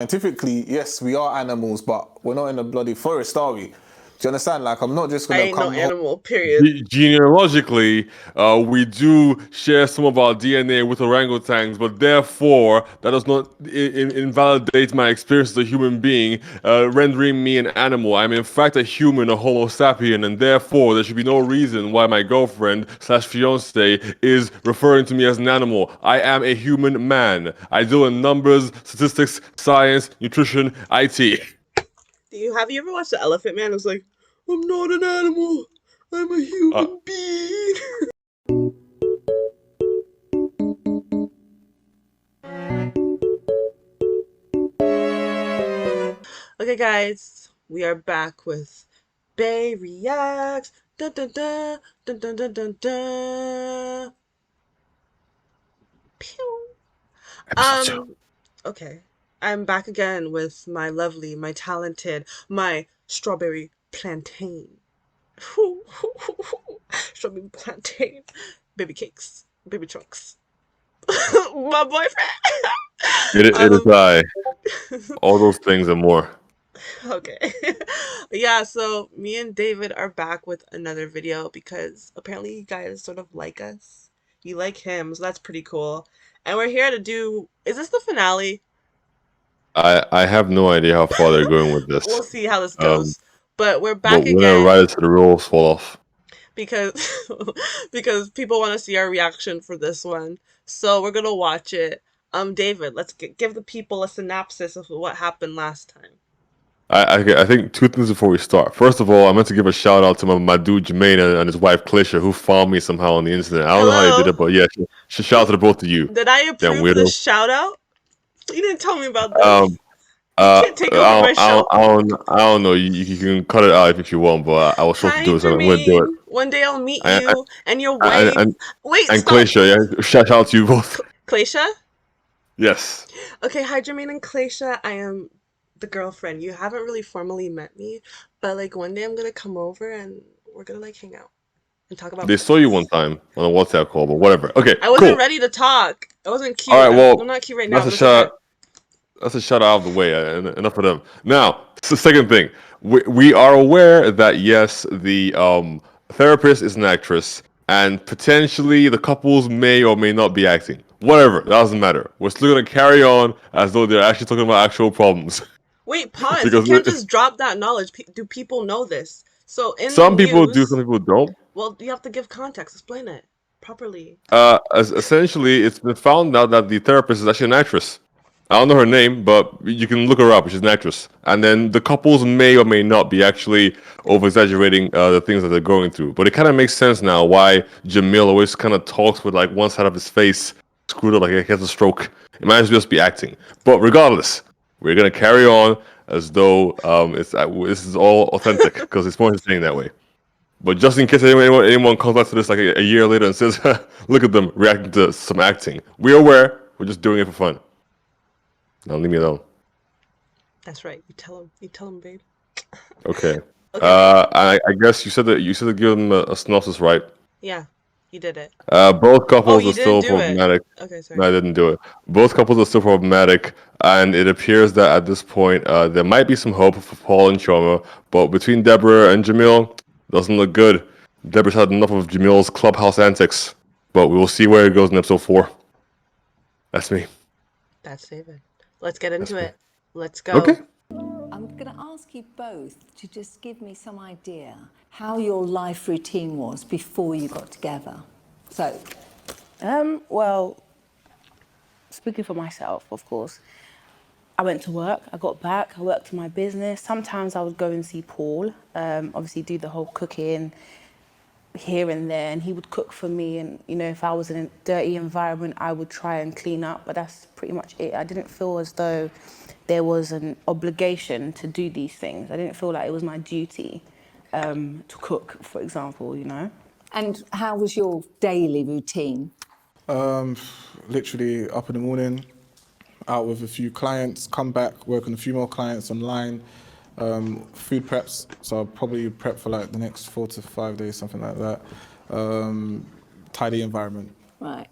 Scientifically, yes, we are animals, but we're not in the bloody forest, are we? Do you understand? Like, I'm not just I gonna ain't no come home. animal, period. Genealogically, we do share some of our DNA with orangutans, but therefore that does not invalidate my experience as a human being, rendering me an animal. I'm in fact a human, a Homo sapien, and therefore there should be no reason why my girlfriend slash fiance is referring to me as an animal. I am a human man. I deal in numbers, statistics, science, nutrition, IT. Have you ever watched The Elephant Man? It's like, I'm not an animal. I'm a human being. Okay, guys, we are back with Bae Reacts. Dun dun dun dun dun dun dun dun. Pew. Episode 2. Okay. I'm back again with my lovely, my talented, my strawberry plantain. Strawberry plantain. Baby cakes. Baby trunks. My boyfriend. It is I. All those things and more. Okay. Yeah, so me and David are back with another video because apparently you guys sort of like us. You like him, so that's pretty cool. And we're here to do, is this the finale? I have no idea how far they're going with this. We'll see how this Um, goes. But we're but back we're gonna again ride it to the rules fall off. because because people want to see our reaction for this one. So we're gonna watch it. David, let's give the people a synopsis of what happened last time. I think two things before we start. First of all, I meant to give a shout out to my dude Jermaine and his wife Klisha, who found me somehow on the internet. I don't know how they did Hello. it, but yeah, shout out to the both of you. Did I Damn approve the weirdo. shout out? You didn't tell me about this. Um, You can't take over my show. I don't know. You can cut it out if you want, but I was supposed to Hi, do it, so I'm gonna do it. Jermaine. One day I'll meet I, you and your I, wife. and Wait, and stop. Klisha, yeah, shout out to you both. Klaysha? Yes. Okay, hi, Jermaine and Klaysha. I am the girlfriend. You haven't really formally met me, but like one day I'm gonna come over and we're gonna like hang out and talk about They saw you boys. one time on a WhatsApp call, but whatever. Okay, I wasn't cool. ready to talk. I wasn't All cute. right, I'm well, not cute right now, that's a but it's okay. shot. That's a shot out of the way. Enough of them. Now, it's the second thing. We are aware that yes, the therapist is an actress, and potentially the couples may or may not be acting. Whatever, that doesn't matter. We're still gonna carry on as though they're actually talking about actual problems. Wait, pause. You Because can't just drop that knowledge. Do people know this? So in the some people do, some news, people don't. well, you have to give context. Explain it properly. Essentially, it's been found out that the therapist is actually an actress. I don't know her name, but you can look her up. She's an actress. And then the couples may or may not be actually over-exaggerating the things that they're going through. But it kind of makes sense now why Jamil always kind of talks with like one side of his face screwed up like he has a stroke. It might just be acting. But regardless, we're going to carry on as though this is all authentic because it's more interesting that way. But just in case anyone comes back to this like a year later and says, look at them reacting to some acting. We're aware. We're just doing it for fun. Now leave me alone. That's right. You tell him. You tell him, babe. Okay. Okay. I guess you said to give them a synopsis, right? Yeah, you did it. Both couples You are still didn't do it. problematic. Okay, sorry. No, I didn't do it. Both couples are still problematic, and it appears that at this point there might be some hope for Paul and Choma, but between Deborah and Jamil, doesn't look good. Deborah's had enough of Jamil's clubhouse antics, but we will see where it goes in episode 4. That's me. That's David. Let's get into it. Let's go. Okay. I'm going to ask you both to just give me some idea how your life routine was before you got together. So, Well, speaking for myself, of course, I went to work, I got back, I worked in my business. Sometimes I would go and see Paul, obviously do the whole cooking here and there, and he would cook for me. And, you know, if I was in a dirty environment, I would try and clean up, but that's pretty much it. I didn't feel as though there was an obligation to do these things. I didn't feel like it was my duty to cook, for example, you know. and how was your daily routine? Literally up in the morning, out with a few clients, come back, work on a few more clients online, food preps. So I'll probably prep for like the next 4 to 5 days, something like that. Tidy environment. Right.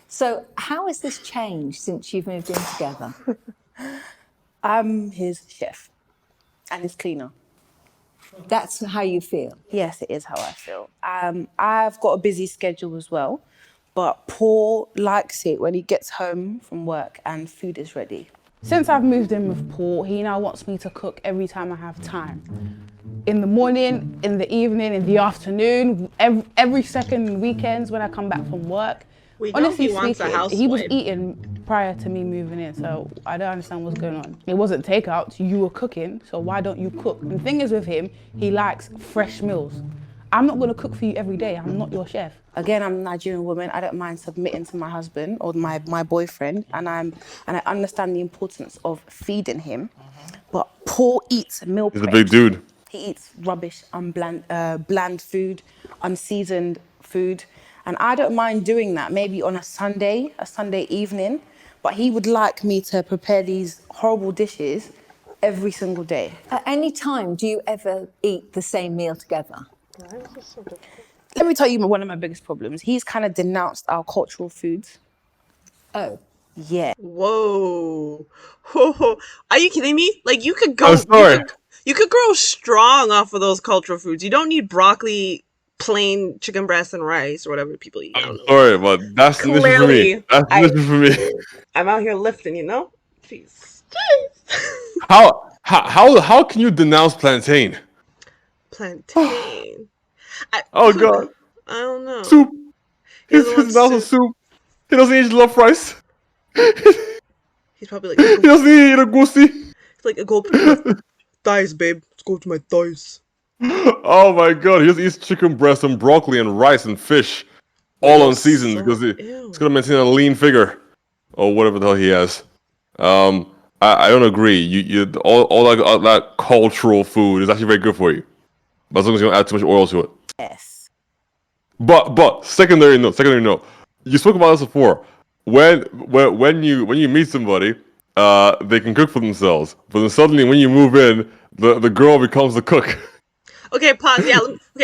So, how has this changed since you've moved in together? I'm his chef and his cleaner. That's how you feel. Yes, it is how I feel. I've got a busy schedule as well, but Paul likes it when he gets home from work and food is ready. Since I've moved in with Paul, he now wants me to cook every time I have time. In the morning, in the evening, in the afternoon, every second weekends when I come back from work. We know he wants a housewife. He was eating prior to me moving in, so I don't understand what's going on. It wasn't takeout, you were cooking, so why don't you cook? And the thing is with him, he likes fresh meals. I'm not gonna cook for you every day, I'm not your chef. Again, I'm a Nigerian woman, I don't mind submitting to my husband or my boyfriend, and I understand the importance of feeding him, but Paul eats meal He's a prep. big dude. He eats rubbish, bland food, unseasoned food. And I don't mind doing that, maybe on a Sunday evening, but he would like me to prepare these horrible dishes every single day. At any time, do you ever eat the same meal together? Let me tell you one of my biggest problems. He's kind of denounced our cultural foods. Oh. Yeah. Whoa. Are you kidding me? Like, you could go, I'm sorry. you could grow strong off of those cultural foods. You don't need broccoli, plain chicken breast and rice or whatever people eat. I don't know. Sorry, but that's an issue for me. Clearly, That's an issue for me. I'm out here lifting, you know? Jeez. How can you denounce plantain? Plantain. Oh God. I don't know. Soup. He He's doesn't want denouncing soup. He doesn't eat love rice. He's probably He like, doesn't eat a goosey. it's like, go to my thighs, babe. Let's go to my thighs. Oh my God. He just eats chicken breast and broccoli and rice and fish, all unseasoned, because he's gonna maintain a lean figure, or whatever the hell he has. I don't agree. All that cultural food is actually very good for you, but as long as you don't add too much oil to it. Yes. But secondary note. You spoke about this before. When you meet somebody, they can cook for themselves, but then suddenly when you move in, the girl becomes the cook. Okay, pause. Yeah,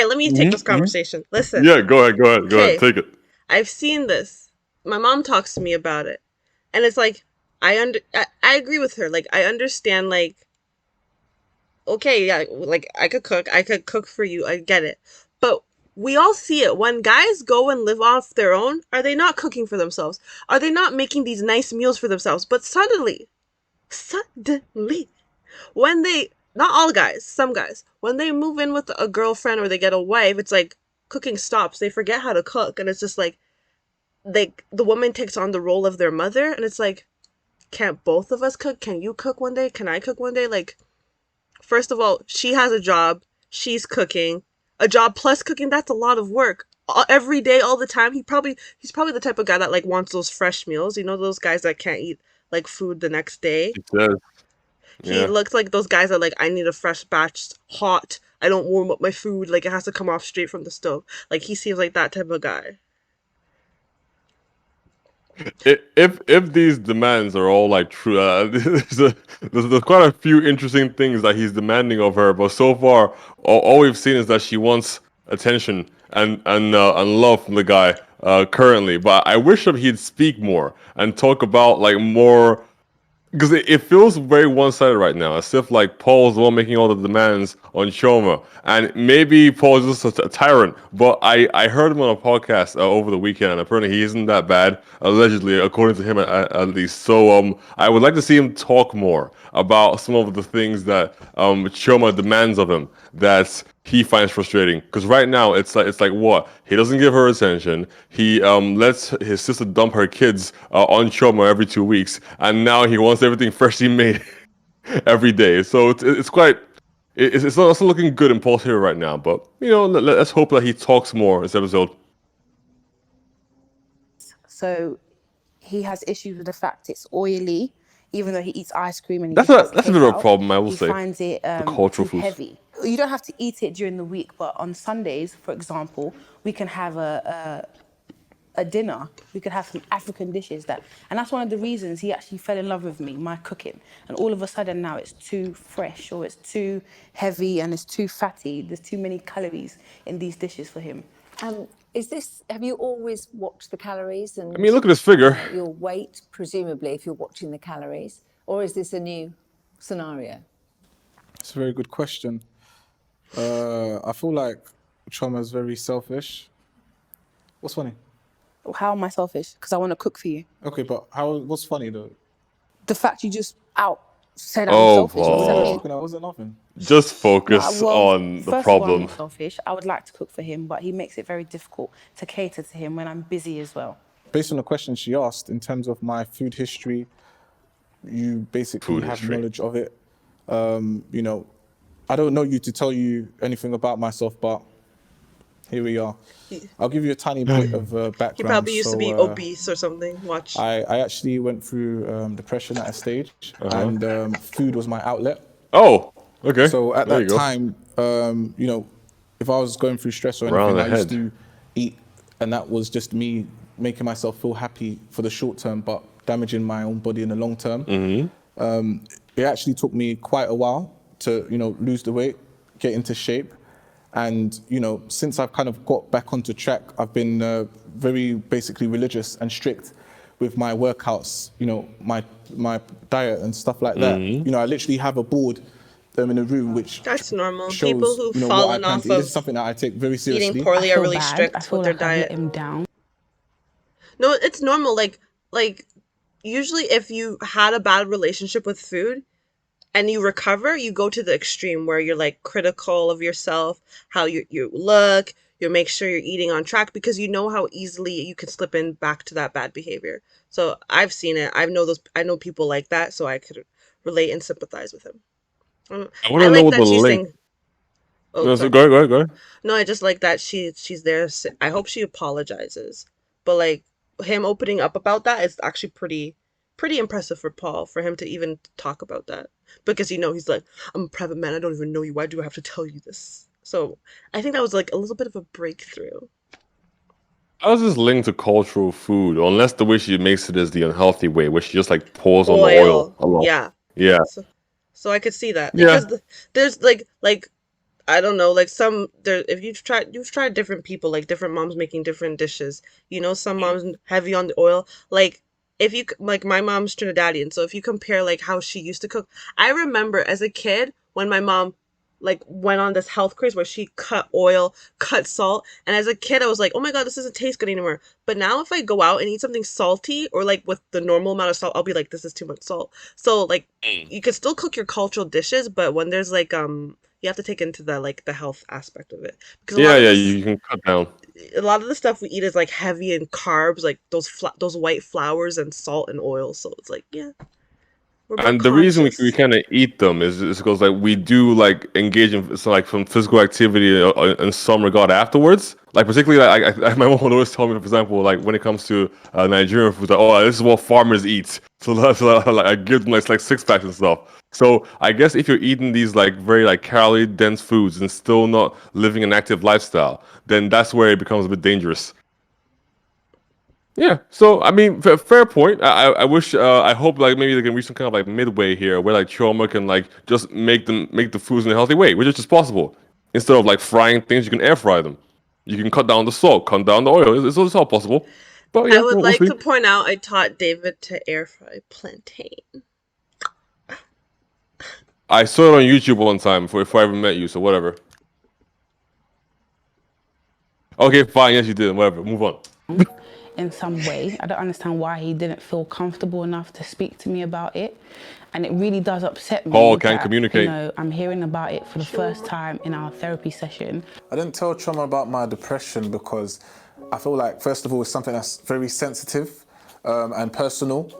let me take this conversation. Listen. Yeah, go ahead, take it. I've seen this. My mom talks to me about it. And it's like, I agree with her. Like, I understand, like, okay, yeah, like, I could cook for you, I get it. But we all see it. When guys go and live off their own, are they not cooking for themselves? Are they not making these nice meals for themselves? But suddenly, when they, not all guys, some guys, when they move in with a girlfriend or they get a wife, it's like cooking stops. They forget how to cook. And it's just like, the woman takes on the role of their mother. And it's like, can't both of us cook? Can you cook one day? Can I cook one day? Like, first of all, she has a job. She's cooking. A job plus cooking, that's a lot of work. Every day, all the time. He's probably the type of guy that like wants those fresh meals. You know, those guys that can't eat like food the next day. He looks like those guys that like, I need a fresh batch, hot. I don't warm up my food. Like, it has to come off straight from the stove. Like, he seems like that type of guy. If these demands are all like true, there's quite a few interesting things that he's demanding of her. But so far, all we've seen is that she wants attention and love from the guy currently. But I wish that he'd speak more and talk about like more. Because it feels very one-sided right now, as if like Paul's the one making all the demands on Choma, and maybe Paul's just a tyrant. But I heard him on a podcast over the weekend, and apparently he isn't that bad, allegedly, according to him at least. So I would like to see him talk more about some of the things that Choma demands of him that he finds frustrating. Because right now it's like what? He doesn't give her attention. He lets his sister dump her kids on Choma every 2 weeks, and now he wants everything freshly made every day. So it's not looking good in Paul's here right now. But you know, let's hope that he talks more this episode. So he has issues with the fact it's oily, even though he eats ice cream and That's a bit of a problem, I will say. He finds it cultural too foods. heavy. You don't have to eat it during the week, but on Sundays, for example, we can have a dinner. We could have some African dishes and that's one of the reasons he actually fell in love with me, my cooking. And all of a sudden now it's too fresh or it's too heavy and it's too fatty. There's too many calories in these dishes for him. Have you always watched the calories? And I mean, look at his figure. Your weight, presumably, if you're watching the calories, or is this a new scenario? It's a very good question. I feel like Choma is very selfish. What's funny? How am I selfish? Because I want to cook for you. Okay, but what's funny though? The fact you just said I'm Oh, selfish. You said oh. it. I wasn't nothing. Just focus Well, on the first of all, I'm problem. not selfish. I would like to cook for him, but he makes it very difficult to cater to him when I'm busy as well. Based on the question she asked, in terms of my food history, you basically Food have history. knowledge of it. You know, I don't know you to tell you anything about myself, but here we are. I'll give you a tiny bit of background. He probably used to be So, obese or something. Watch. I actually went through depression at a stage, and food was my outlet. Oh, okay. So at there that you go. time, you know, if I was going through stress or Around anything, the I used head. to eat, and that was just me making myself feel happy for the short term, but damaging my own body in the long term. It actually took me quite a while to, you know, lose the weight, get into shape. And, you know, since I've kind of got back onto track, I've been very basically religious and strict with my workouts, you know, my diet and stuff like that. You know, I literally have a board in a room which That's normal. shows, People who've you know, what I fallen plan off to eat. This is of something that I take very eating seriously. poorly I are feel really bad. strict I feel with their like I've let diet. him down. No, it's normal. Like usually if you had a bad relationship with food and you recover, you go to the extreme where you're like critical of yourself, how you look, you make sure you're eating on track because you know how easily you can slip in back to that bad behavior. So I've seen it. I know people like that, so I could relate and sympathize with him. I want I to know like what the that she's link. saying. Oh, No, so sorry. go ahead. No, I just like that she's there. I hope she apologizes. But like him opening up about that is actually pretty impressive for Paul, for him to even talk about that. Because he's like, I'm a private man, I don't even know you. Why do I have to tell you this? So I think that was like a little bit of a breakthrough. How is this linked to cultural food? Unless the way she makes it is the unhealthy way, where she just like pours on the oil a lot. Yeah. Yeah. So I could see that. Yeah. Because there's like I don't know, like if you've tried different people, like different moms making different dishes. Some moms heavy on the oil. Like if you like my mom's Trinidadian, so if you compare like how she used to cook, I remember as a kid when my mom like went on this health craze where she cut oil, cut salt, and as a kid I was like, oh my god, this doesn't taste good anymore. But now if I go out and eat something salty or like with the normal amount of salt, I'll be like, this is too much salt. So like you could still cook your cultural dishes, but when there's like you have to take into the health aspect of it, because Yeah, you can cut down. a lot of the stuff we eat is like heavy in carbs, like those white flours and salt and oil. So it's like, yeah, we're more And the reason we conscious. kind of eat them is because like we do like engage in like some physical activity in some regard afterwards. Like particularly like my mom would always tell me, for example, like when it comes to Nigerian food, like, oh, this is what farmers eat. So like, I give them like six packs and stuff. So I guess if you're eating these like very like calorie dense foods and still not living an active lifestyle, then that's where it becomes a bit dangerous. Yeah, so I mean, fair point. I wish, I hope like maybe they can reach some kind of like midway here, where like Choma can like just make the foods in a healthy way, which is just possible. Instead of like frying things, you can air fry them. You can cut down the salt, cut down the oil. It's all possible. But yeah, I would we'll like see. to point out I taught David to air fry plantain. I saw it on YouTube one time before I ever met you, so whatever. Okay, fine. Yes, you did. Whatever. Move on. In some way. I don't understand why he didn't feel comfortable enough to speak to me about it. And it really does upset me. Paul can't that, communicate. I'm hearing about it for the first time in our therapy session. I didn't tell Choma about my depression because I feel like, first of all, it's something that's very sensitive and personal.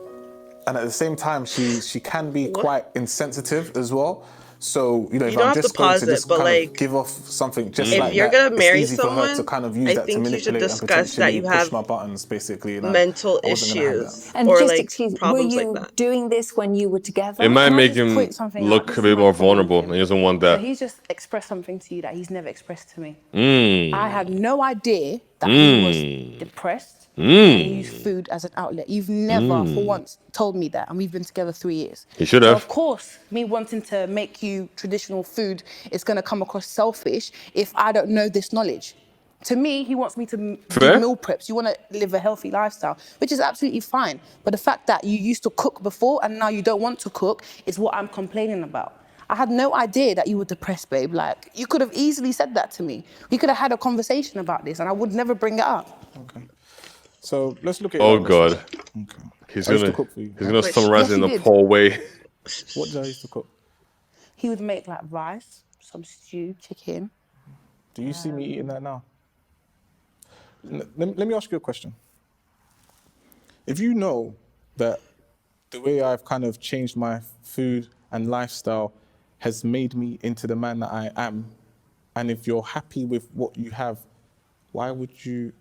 And at the same time, she can be quite insensitive as well. So, if don't I'm have to just going pause to it, just but, kind like, of give off something just if like you're that, gonna marry it's easy for her to someone, kind of I use that to think you should manipulate and discuss that potentially you push have my buttons, basically. And mental I wasn't gonna have that. issues And or just like excuse, were problems you like that. doing this when you were together? It might Can I make just him point something out? look This a is bit my more problem with vulnerable, him. and he doesn't want So that. he's just expressed something to you that he's never expressed to me. Mm. I had no idea that he was depressed and he used food as an outlet. You've never, for once, told me that, and we've been together 3 years. He should So have. of course, me wanting to make you traditional food is going to come across selfish if I don't know this knowledge. To me, he wants me to do Fair. meal preps. You want to live a healthy lifestyle, which is absolutely fine. But the fact that you used to cook before and now you don't want to cook is what I'm complaining about. I had no idea that you were depressed, babe. Like, you could have easily said that to me. We could have had a conversation about this and I would never bring it up. Okay. So let's look at it Oh like this. God. Okay. He's I used to gonna cook for you. he's gonna Wait, summarize yes, it in you a did. poor way. What did I used to cook? He would make like rice, some stew, chicken. Do you see me eating that now? Let me ask you a question. If you know that the way I've kind of changed my food and lifestyle has made me into the man that I am, and if you're happy with what you have, why would you?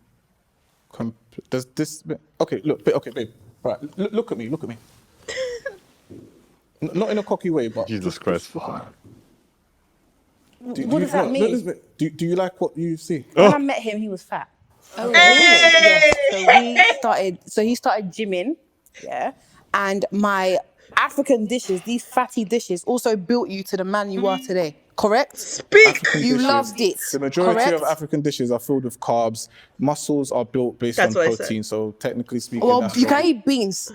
Does this? Okay, look. Okay, babe. Right. Look at me. Look at me. Not in a cocky way, but Jesus just Christ. look at me. What does that mean? Do you like what you see? When I met him, he was fat. Oh, really? Yes. So he started gymming, yeah. And my African dishes, these fatty dishes, also built you to the man you are today. Correct? Speak. African You dishes, loved it. The majority of correct? African dishes are filled with carbs. Muscles are built based That's on what I said. protein. So technically speaking, Well, that's you what can eat beans.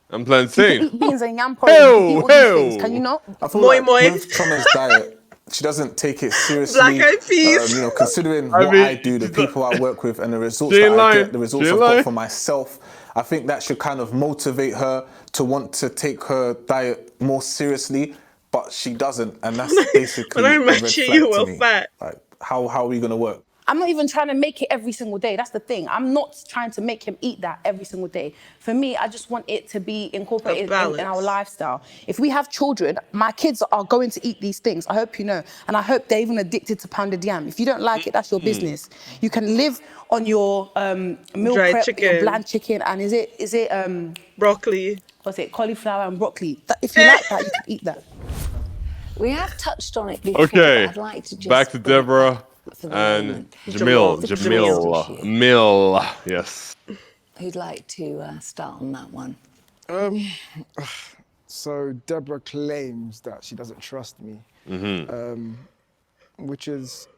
I'm plantain. Eat beans and yam porridge. You can eat all these Hey, things. Can you not? I feel Moi like moi. with Chana's diet, she doesn't take it seriously. Black eyed peas. You know, considering I what mean, I do, the she's not- people I work with, and the results She that ain't I lying. get, the results She I've ain't got lying. for myself, I think that should kind of motivate her to want to take her diet more seriously. But she doesn't, and that's basically When I a met red you, flag you to were me. fat. Like, how are we gonna work? I'm not even trying to make it every single day. That's the thing. I'm not trying to make him eat that every single day. For me, I just want it to be incorporated in our balance. lifestyle. If we have children, my kids are going to eat these things. I hope you know. And I hope they're even addicted to pounded yam. If you don't like it, that's your business. You can live on your meal Dried prep, your chicken. bland chicken, and is it Broccoli. what's it, cauliflower and broccoli. If you like that, you can eat that. We have touched on it before, Okay, but I'd like to just back to bring it Deborah back for the and moment. Jamil. Jamil. Mill. Yes. Who'd like to start on that one? So Deborah claims that she doesn't trust me, which is,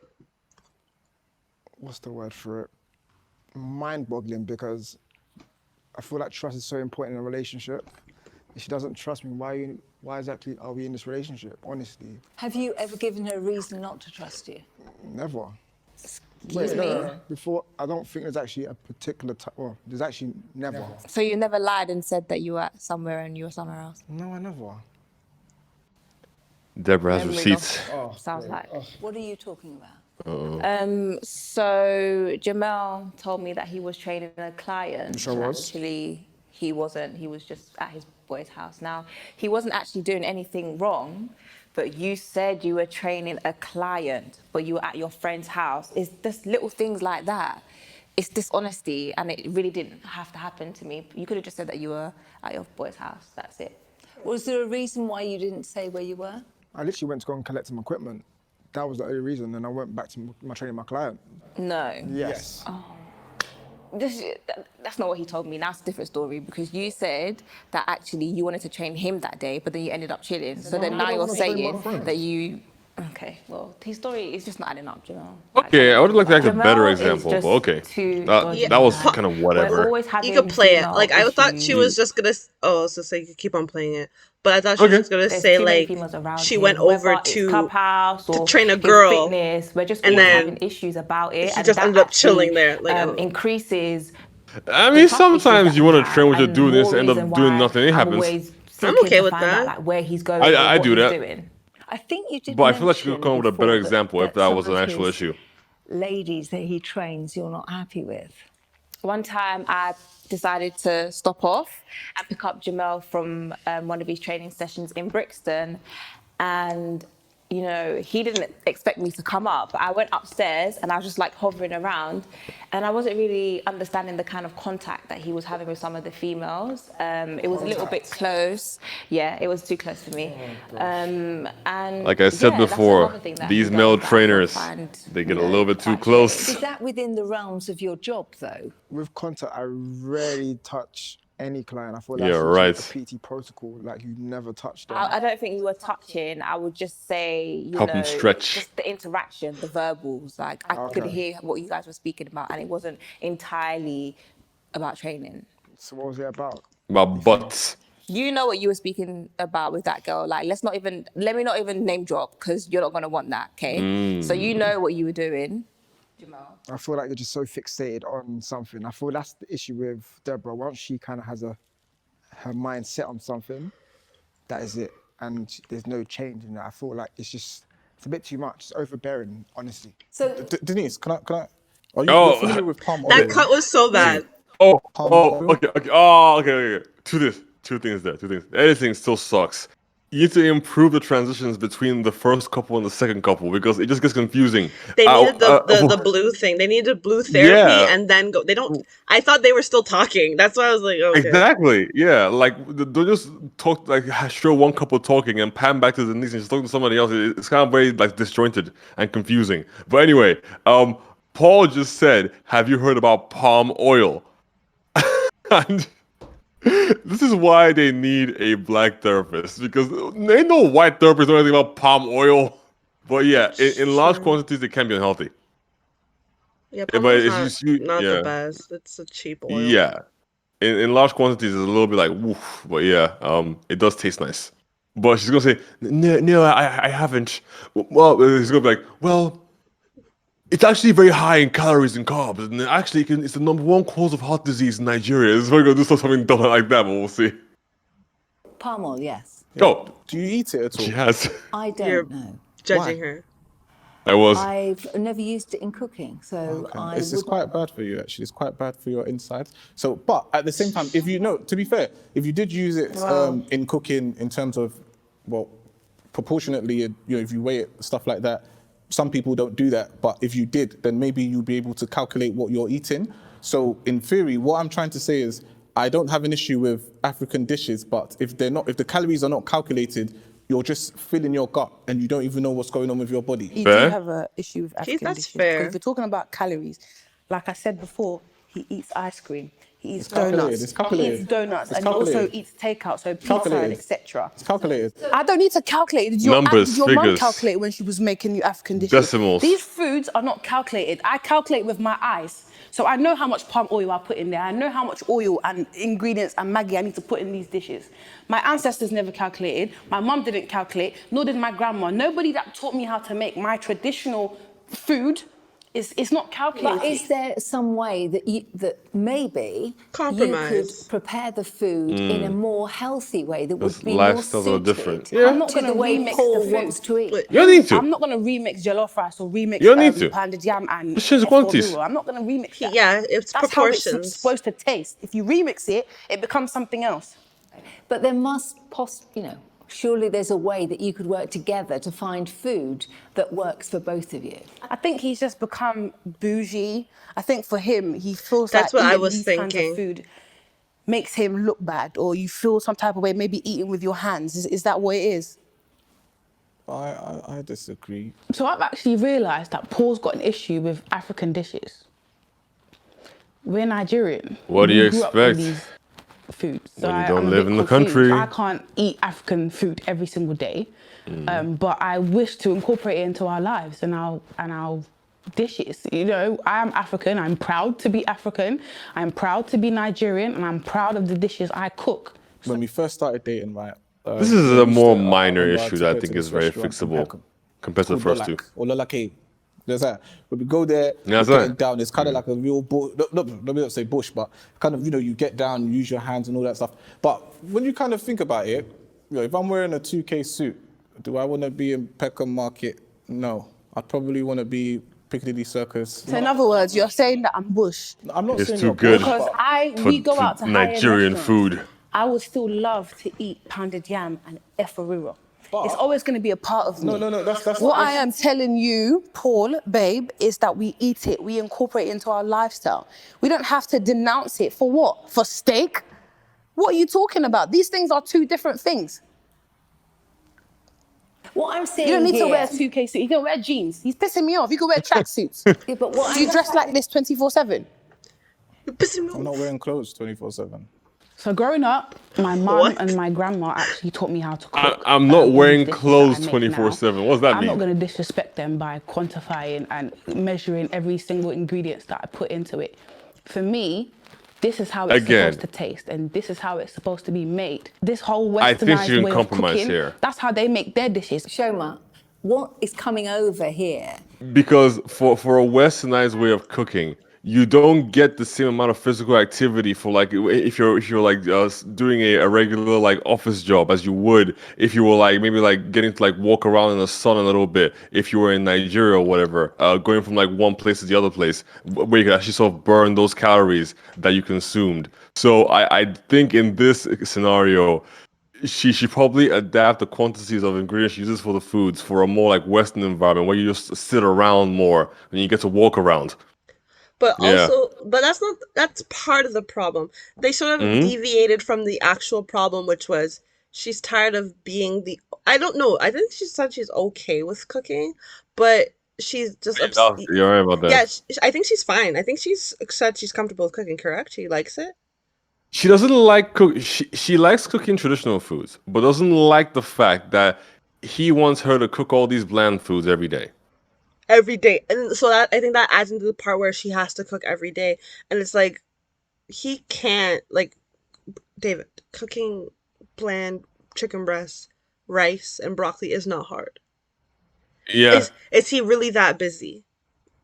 what's the word for it? Mind-boggling, because I feel like trust is so important in a relationship. If she doesn't trust me, why exactly are we in this relationship, honestly? Have you ever given her a reason not to trust you? Never. Excuse me? Before, I don't think there's actually a particular time, well, there's actually never. So you never lied and said that you were somewhere and you were somewhere else? No, I never. Deborah has Memory receipts. loss, sounds like. What are you talking about? So Jamel told me that he was training a client. Which I and was. Actually, he wasn't. He was just at his boy's house. Now, he wasn't actually doing anything wrong, but you said you were training a client, but you were at your friend's house. It's just little things like that. It's dishonesty, and it really didn't have to happen to me. You could have just said that you were at your boy's house. That's it. Was there a reason why you didn't say where you were? I literally went to go and collect some equipment. That was the only reason, and I went back to my training my client. No. Yes. That's not what he told me. That's a different story, because you said that actually you wanted to train him that day, but then you ended up chilling. So then I now don't you're wanna train my saying friends. that you... Okay, well, his story is just not adding up, Jamel. Okay, I would like to ask a Jamel better is example, just but okay. too That dodgy. was kind of We're whatever. always having You could play it. female Like, I thought she issues. was just gonna. Oh, so say you could keep on playing it. But I thought she was Okay. just gonna There's say too many like females around she him, went over whether it's to Clubhouse or train a his girl, fitness. We're just and always then having issues about it. she and just that ended up actually, chilling there, like, oh. increases. I the mean, trust issues sometimes that you we want to have, train what you're and doing, and more end up reason doing why nothing. It I'm happens. always I'm seeking okay to with find that. out like where he's going I or what do he's that. doing. I think you did But I feel like you could mention come up with a better before example if that was some an of actual his issue. ladies that he trains you're not happy with. One time I decided to stop off and pick up Jamel from one of his training sessions in Brixton, and you know, he didn't expect me to come up, but I went upstairs and I was just like hovering around, and I wasn't really understanding the kind of contact that he was having with some of the females. It was a little bit close. Yeah, it was too close for me. And Like I said yeah, that's before, another thing that these he male does that I still trainers, find, they get you a know, little bit too quite close. strange. Is that within the realms of your job though? With contact, I rarely touch any client. I thought Yeah, that's right. a PT protocol. Like you never touch them. I don't think you were touching. I would just say, you Help 'em know, stretch. just the interaction, the verbals. Like I could hear what you guys were speaking about, and it wasn't entirely about training. So what was it about? About butts. You know what you were speaking about with that girl. Like, let me not even name drop because you're not gonna want that, okay? So you know what you were doing, Jamal. I feel like you're just so fixated on something. I feel that's the issue with Deborah. Once she kind of has her mind set on something, that is it, and there's no change in that. I feel like it's a bit too much. It's overbearing, honestly. So Denise, can I? Are you Oh. you're familiar with palm oil? That cut was so bad. Oh, Palm oil? okay. Okay. Two things there. Everything still sucks. You need to improve the transitions between the first couple and the second couple because it just gets confusing. They needed the blue thing. They needed blue therapy Yeah. and then go. They don't. I thought they were still talking. That's why I was like, okay. Exactly. Yeah. Like don't just talk like show one couple talking and pan back to the knees and just talk to somebody else. It's kind of very like disjointed and confusing. But anyway, Paul just said, "Have you heard about palm oil?" And this is why they need a black therapist because ain't no white therapist know anything about palm oil. But yeah, in large quantities, it can be unhealthy. Yeah, but palm oil's it's just not the yeah. best. It's a cheap oil. Yeah, in large quantities, it's a little bit like woof. But yeah, it does taste nice. But she's gonna say, no, I haven't. Well, he's gonna be like, well, it's actually very high in calories and carbs, and actually, it's the #1 cause of heart disease in Nigeria. It's very gonna do something dumb like that, but we'll see. palm oil, yes. Oh, Do you eat it at all? she has. I don't You're know. judging her. I was. I've never used it in cooking, so I It's would. quite bad for you, actually. It's quite bad for your insides. So, but at the same time, if you know, to be fair, if you did use it in cooking, in terms of, well, proportionately, you know, if you weigh it, stuff like that, some people don't do that. But if you did, then maybe you'd be able to calculate what you're eating. So, in theory, what I'm trying to say is, I don't have an issue with African dishes, but if the calories are not calculated, you're just filling your gut and you don't even know what's going on with your body. You Fair. do have an issue with African that's dishes. fair. Because if you're talking about calories, like I said before, he eats ice cream, he eats calculated, donuts, it's calculated. he eats donuts, It's and he also calculated. eats takeout, so pizza calculated. and etc. It's calculated. I don't need to calculate. Did your Numbers, mum figures. calculate when she was making you African dishes? Decimals. These foods are not calculated. I calculate with my eyes. So I know how much palm oil I put in there. I know how much oil and ingredients and Maggi I need to put in these dishes. My ancestors never calculated. My mum didn't calculate, nor did my grandma. Nobody that taught me how to make my traditional food it's not calculated. But is there some way that maybe Compromise. you could prepare the food in a more healthy way that would Those be more lifestyles are suited different. I'm not to going the to way remix Paul the food. wants to eat? You don't need to. I'm not going to remix jollof rice or remix You don't need to. pounded yam and Just change the quantities. I'm not going to remix that. Yeah, it's That's how it's proportions. supposed to taste. If you remix it, it becomes something else. But there must surely there's a way that you could work together to find food that works for both of you. I think he's just become bougie. I think for him, he feels That's like what I eating was these thinking. kinds of food makes him look bad, or you feel some type of way, maybe eating with your hands. Is that what it is? I disagree. So I've actually realised that Paul's got an issue with African dishes. We're Nigerian. What do you We grew up with expect? these foods. So When you don't I'm a live bit in the confused. country. I can't eat African food every single day, but I wish to incorporate it into our lives and our dishes. You know, I am African. I'm proud to be African. I'm proud to be Nigerian, and I'm proud of the dishes I cook. When we first started dating, right? This is we a used more to, minor remember issue took that I her think to is this very restaurant in fixable Peckham compared to the first two. Or Lolake. There's that. When we go there, Yeah, we're that's right. getting down. It's kind of like a real bush. No, let me not say bush, but kind of, you get down, you use your hands and all that stuff. But when you kind of think about it, if I'm wearing a 2K suit, do I want to be in Peckham Market? No. I'd probably want to be Piccadilly Circus. So in other words, you're saying that I'm bush. I'm not It's saying too you're good. bush, Because but we go out to Nigerian high-end food. restaurants. I would still love to eat pounded yam and efferiro. But- It's always going to be a part of me. No, that's What I am telling you, Paul, babe, is that we eat it, we incorporate it into our lifestyle. We don't have to denounce it. For what? For steak? What are you talking about? These things are two different things. What I'm saying You don't need here, to wear a 2K suit. You can wear jeans. He's pissing me off. You can wear tracksuits. Yeah, but what Do you I'm- dress like this 24/7? You're pissing me I'm not off. wearing clothes 24/7. So growing up, my mum and my grandma actually taught me how to cook. I'm not all these wearing dishes clothes that I make now. 24/7. What does that I'm mean? not going to disrespect them by quantifying and measuring every single ingredient that I put into it. For me, this is how it's Again. supposed to taste, and this is how it's supposed to be made. This whole I think she westernized can way of compromise cooking, here. that's how they make their dishes. Shoma, what is coming over here? Because for a westernized way of cooking, you don't get the same amount of physical activity for like if you're like doing a regular like office job as you would if you were like maybe like getting to like walk around in the sun a little bit if you were in Nigeria or whatever, going from like one place to the other place where you could actually sort of burn those calories that you consumed. So I think in this scenario, she probably adapt the quantities of ingredients she uses for the foods for a more like Western environment where you just sit around more and you get to walk around. But Yeah. also, but that's part of the problem. They sort of deviated from the actual problem, which was she's tired of being I don't know. I think she said she's okay with cooking, but she's just You're right about that. Yeah, I think she's fine. I think she's said she's comfortable with cooking, correct? She likes it. She doesn't like cook. She likes cooking traditional foods, but doesn't like the fact that he wants her to cook all these bland foods every day. Every day. And so that I think that adds into the part where she has to cook every day. And it's like he can't, like, David, cooking bland chicken breasts, rice, and broccoli is not hard. Yeah. Is he really that busy?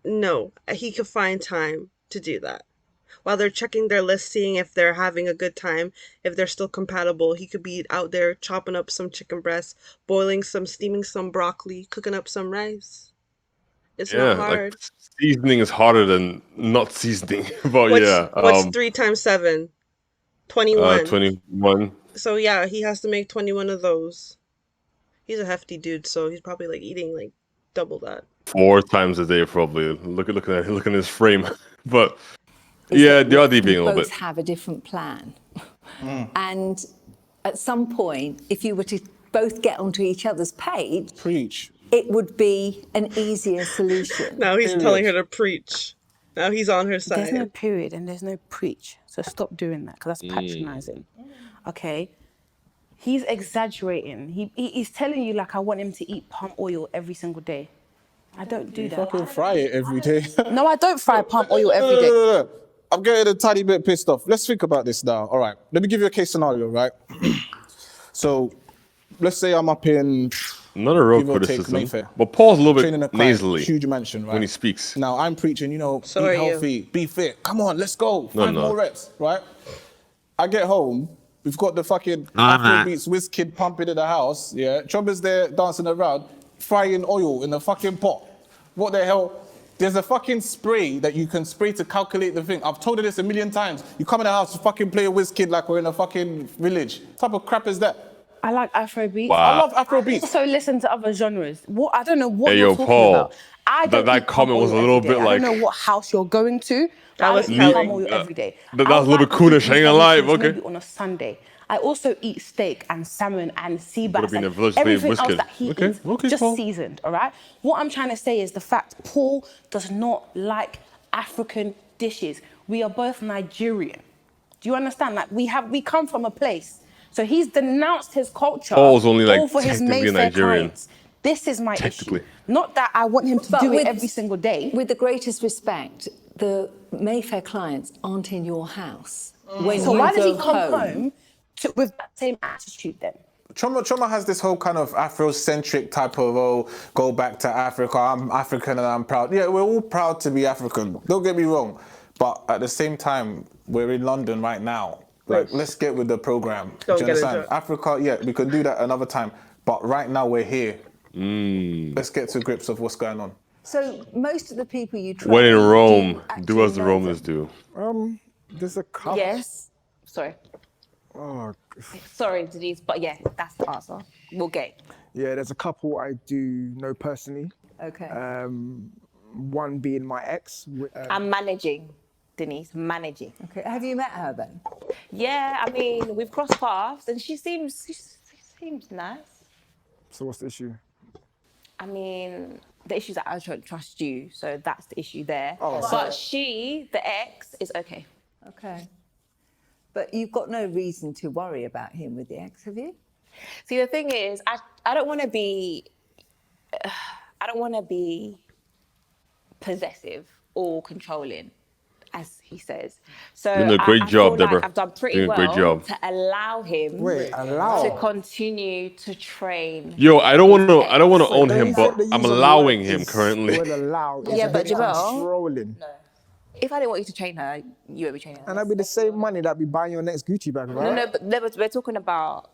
No, he could find time to do that. While they're checking their list, seeing if they're having a good time, if they're still compatible, he could be out there chopping up some chicken breasts, steaming some broccoli, cooking up some rice. It's not hard. Like seasoning is harder than not seasoning. But What's 3 times 7? 21. 21. So yeah, he has to make 21 of those. He's a hefty dude, so he's probably like eating like double that. 4 times a day probably. Look at his frame. But Is yeah, that they are we deviating a little both bit. have a different plan. And at some point, if you were to both get onto each other's page, Preach. it would be an easier solution. Now he's telling her to preach. Now he's on her There's no side. period and there's no preach. So stop doing that because that's patronizing. Okay? He's exaggerating. He's telling you like I want him to eat palm oil every single day. I don't do that. Fucking fry it every day. No, I don't fry palm oil every day. No. I'm getting a tiny bit pissed off. Let's think about this now. All right. Let me give you a case scenario, right? So, let's say I'm up in... Not a real give or take criticism, Mayfair. but Paul's a little Training a bit client, nasally huge mansion, right? when he speaks. Now I'm preaching, So eat are you. healthy, be fit. Come on, let's go. No, 5 no. more reps, right? I get home, we've got the fucking Afrobeats whiz kid pumping in the house. Yeah, Chubba's there dancing around, frying oil in the fucking pot. What the hell? There's a fucking spray that you can spray to calculate the thing. I've told her this a million times. You come in the house to fucking play a whiz kid like we're in a fucking village. What type of crap is that? I like Afrobeats. Wow. I love Afrobeats. I also listen to other genres. I don't know what Hey, you're yo, talking Paul, about. I don't that eat palm comment was oil a little every day. bit I like- don't know what house you're going to. That I was don't eat Kelly. palm oil every day. That I was a little like bit coolish, to I ain't eat gonna lie, things okay. Maybe on a Sunday. I also eat steak and salmon and sea Would've bass been and a village playing everything else brisket. that he Okay, eats, okay, just Paul. seasoned, all right? What I'm trying to say is the fact Paul does not like African dishes. We are both Nigerian. Do you understand? Like we come from a place. So he's denounced his culture Paul's only, like, all for his technically Mayfair Nigerian. clients. This is my Technically. issue. Not that I want him to But do with- it every single day. With the greatest respect, the Mayfair clients aren't in your house. When So you why does he go come home with that same attitude then? Choma has this whole kind of Afrocentric type of, go back to Africa, I'm African and I'm proud. Yeah, we're all proud to be African, don't get me wrong. But at the same time, we're in London right now. Like, let's get with the program. Don't Do you get into understand? it. Africa, yeah, we can do that another time. But right now we're here. Let's get to grips of what's going on. So most of the people you train When in Rome, actually do as the know Romans them. do. There's a couple. Yes. Sorry. Oh, Sorry, Denise, but yeah, that's the answer. We'll get. yeah, there's a couple I do know personally. Okay. One being my ex. I'm managing, Denise, managing. Okay. Have you met her then? Yeah, I mean, we've crossed paths and she seems nice. So what's the issue? I mean, the issue is that I don't trust you, so that's the issue there. Oh, but she, the ex, is okay. Okay. But you've got no reason to worry about him with the ex, have you? See, the thing is, I don't want to be, I don't want to be possessive or controlling, as he says. So Doing a great I job, feel Deborah. like I've done pretty Doing a great well job. to allow him Wait, allow? to continue to train. Yo, I don't want to. I don't want to Wait, own When him, you but said the I'm use of the allowing word him is- currently. The word allow is Yeah, a but bit Jamel- controlling. If I didn't want you to train her, you won't be training her. And that'd be the same money that be buying your next Gucci bag, right? No, but we're talking about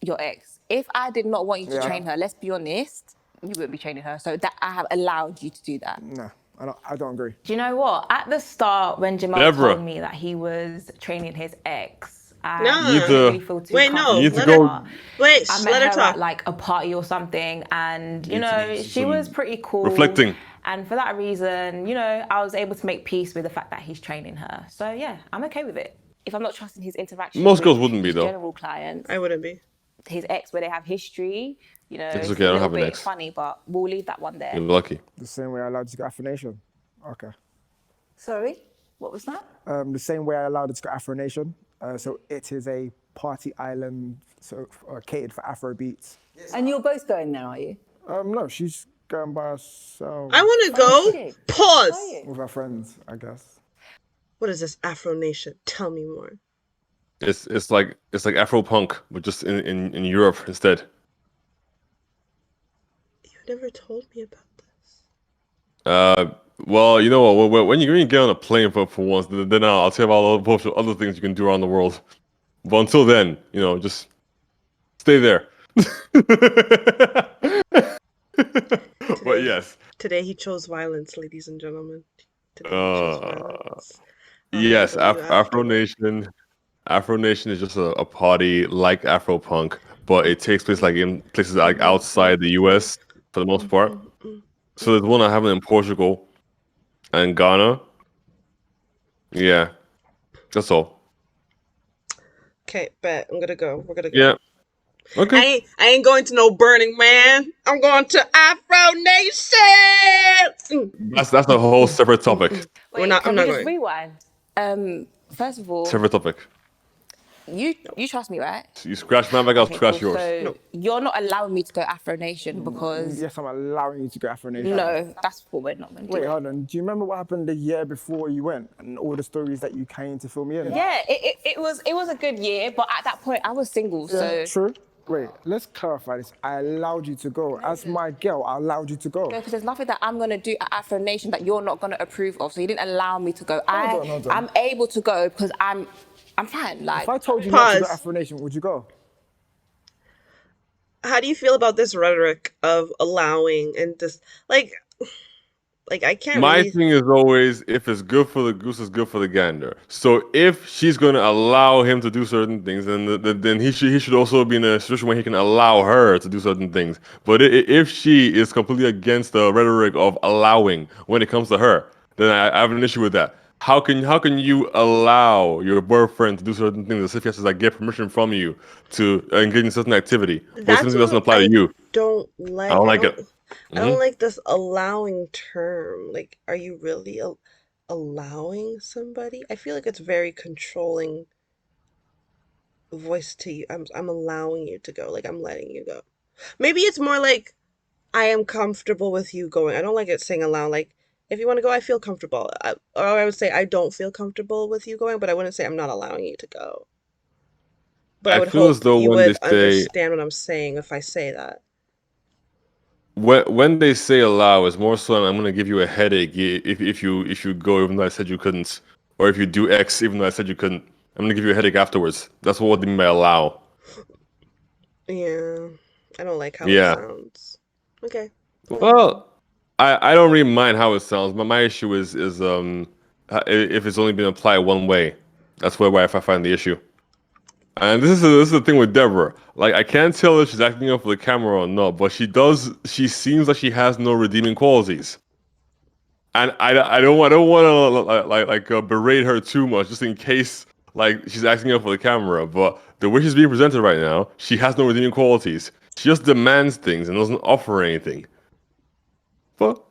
your ex. If I did not want you to Yeah. train her, let's be honest, you wouldn't be training her. So that I have allowed you to do that. No, I don't agree. Do you know what? At the start, when Jamal Deborah. told me that he was training his ex, I Nah. You need didn't to- really feel too Wait, no, comfortable. You need to let go- her. Wait, I let met her her talk. at like a party or something, and you Need to know do she some was pretty cool. reflecting. And for that reason, you know, I was able to make peace with the fact that he's training her. So yeah, I'm okay with it. If I'm not trusting his interaction, Most with girls wouldn't be, his though. general clients, I wouldn't be. his ex, where they have history, you know, It's it's okay, I a don't little have an bit ex. funny, but we'll leave that one there. You're lucky. The same way I allowed you to get Afro Nation. Okay. Sorry, what was that? The same way I allowed it to go Afro Nation. So it is a party island, so catered for Afro beats. And you're both going there, are you? No, she's going by herself I want to Oh, go. shit. Pause. Are you? with her friends, I guess. What is this Afro Nation? Tell me more. It's like Afro punk, but just in Europe instead. You never told me about this. Well, you know what? When you get on a plane for once, then I'll tell you about all the other things you can do around the world. But until then, you know, just stay there. But yes, Today he chose violence, ladies and gentlemen. Today he chose violence. yes, I'll handle you Afro Nation. Afro Nation is just a party like Afro punk, but it takes place like in places like outside the US for the most part. So there's one I have in Portugal and Ghana. Yeah, that's all. Okay, bet. I'm gonna go. We're gonna go. Yeah. Okay. I ain't going to no Burning Man. I'm going to Afro Nation. That's a whole separate topic. We're not. Can I'm we not just going. rewind? First of all, Separate topic. you trust me, right? You scratch my back, I'll Okay, scratch cool. yours. So you're not allowing me to go Afro Nation because Yes, I'm allowing you to go Afro Nation. no, that's what we're not going to do. Wait, hold on. Do you remember what happened the year before you went and all the stories that you came to fill me in? Yeah, it was a good year, but at that point I was single, so True. Wait, let's clarify this. I allowed you to go. As my girl, I allowed you to go. because there's nothing that I'm gonna do at Afro Nation that you're not gonna approve of. So you didn't allow me to go. Hold on. I'm able to go because I'm fine. Like If I told you not to go Pause. Afro Nation, would you go? How do you feel about this rhetoric of allowing and just like I can't My really. thing is always, if it's good for the goose, it's good for the gander. So if she's going to allow him to do certain things, then he should also be in a situation where he can allow her to do certain things. But if she is completely against the rhetoric of allowing when it comes to her, then I have an issue with that. How can you allow your boyfriend to do certain things as if he has to like get permission from you to engage in certain activity? But That's something doesn't what apply I to you. don't like. I don't like it. I don't like this allowing term. Like, are you really allowing somebody? I feel like it's very controlling voice to you. I'm allowing you to go. Like, I'm letting you go. Maybe it's more like I am comfortable with you going. I don't like it saying allow. Like, if you want to go, I feel comfortable. Or I would say I don't feel comfortable with you going, but I wouldn't say I'm not allowing you to go. But I I would feel as hope though you when would they say- understand what I'm saying if I say that. When they say allow, it's more so I'm gonna give you a headache if you go even though I said you couldn't, or if you do X even though I said you couldn't. I'm gonna give you a headache afterwards. That's what they mean by allow. Yeah, I don't like how Yeah. it sounds. Okay. Well, I don't really mind how it sounds, but my issue is if it's only been applied one way. That's where I find the issue. And this is the thing with Deborah. Like, I can't tell if she's acting up for the camera or not, but she does. She seems like she has no redeeming qualities. And I don't want to berate her too much, just in case like she's acting up for the camera. But the way she's being presented right now, she has no redeeming qualities. She just demands things and doesn't offer anything. But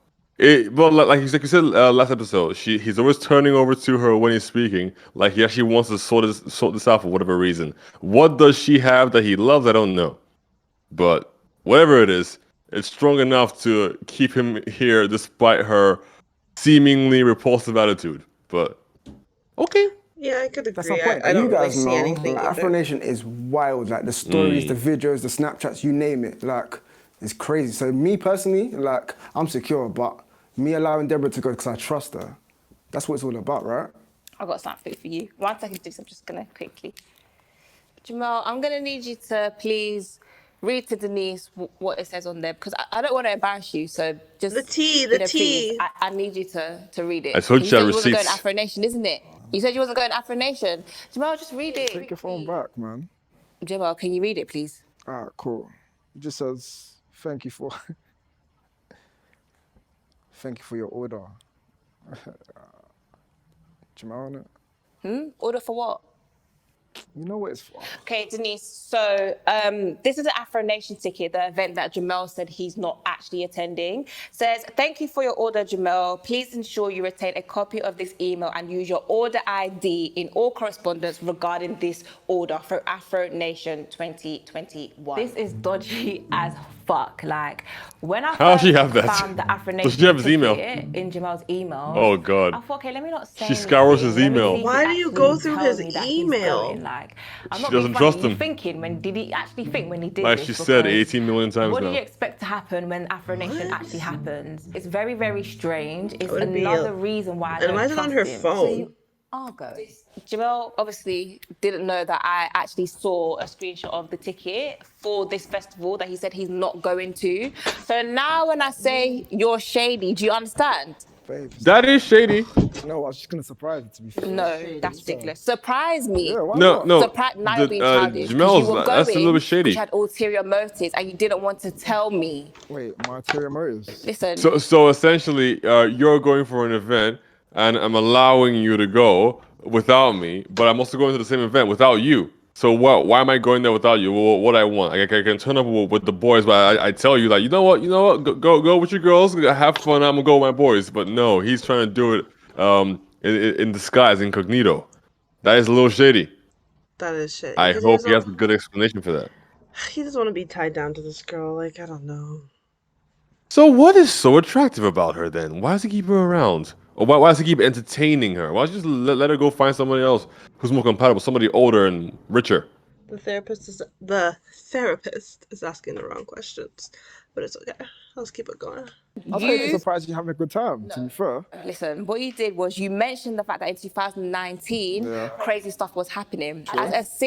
Well, like you said last episode, he's always turning over to her when he's speaking. Like he actually wants to sort this out for whatever reason. What does she have that he loves? I don't know. But whatever it is, it's strong enough to keep him here despite her seemingly repulsive attitude. But okay. Yeah, I could agree. That's my point. I don't you really guys see know, anything like, either. Afro Nation is wild. Like the stories, the videos, the Snapchats, you name it. Like it's crazy. So me personally, like I'm secure, but me allowing Deborah to go because I trust her. That's what it's all about, right? I've got something for you. 1 second, Deuce, I'm just gonna quickly. Jamal, I'm gonna need you to please read to Denise what it says on there because I don't want to embarrass you. So just The tea, please, tea. I need you to read it. I told you said I you wasn't going receipts. Afro Nation, isn't it? You said you wasn't going Afro Nation. Jamal, just read it. Take your phone back, man. Jamal, can you read it, please? All right, cool. It just says, thank you for your order. Jamal, innit? Order for what? You know what it's for. Okay, Denise, so this is an Afro Nation ticket, the event that Jamel said he's not actually attending. Says, thank you for your order, Jamel. Please ensure you retain a copy of this email and use your order ID in all correspondence regarding this order for Afro Nation 2021. This is dodgy as fuck. Like, when I How does she first have that? found the Afro Nation Does she have his email? ticket in Jamel's email, Oh, God. I thought, okay, let me not say She scours his anything. Let me email. see if Why he do you actually go through tells his me that he's email? going. Like, I'm She not being doesn't funny. trust You him. thinking did he actually think when he did Like this? she said Because 18 million times what now. do you expect to happen when Afro Nation actually happens? It's very, very strange. It's Would it be another reason why I And don't why is it trust on her him. phone? So you are going. Jamel obviously didn't know that I actually saw a screenshot of the ticket for this festival that he said he's not going to. So now when I say you're shady, do you understand? Babe, That is shady. you know what? I was just going to surprise you, to be fair. No, that's ridiculous. Surprise me. Yeah, why No, not? no. Now you're being childish. 'Cause Jamel's, you were that's a little going bit shady. because you had ulterior motives and you didn't want to tell me. Wait, my ulterior motives? Listen, So essentially, you're going for an event, and I'm allowing you to go without me, but I'm also going to the same event without you. So what? Why am I going there without you? What I want? I can turn up with the boys, but I tell you, like, you know what? Go with your girls, have fun. I'm gonna go with my boys. But no, he's trying to do it in disguise, incognito. That is a little shady. That is shit. I Because hope he has a good explanation for that. he doesn't want to be tied down to this girl. Like, I don't know. So what is so attractive about her then? Why does he keep her around? Or why does he keep entertaining her? Why don't you just let her go find somebody else who's more compatible, somebody older and richer? The therapist is asking the wrong questions, but it's okay. Let's keep it going. I'm really surprised you're having a good time, to be fair. listen, what you did was you mentioned the fact that in 2019, crazy stuff was happening. As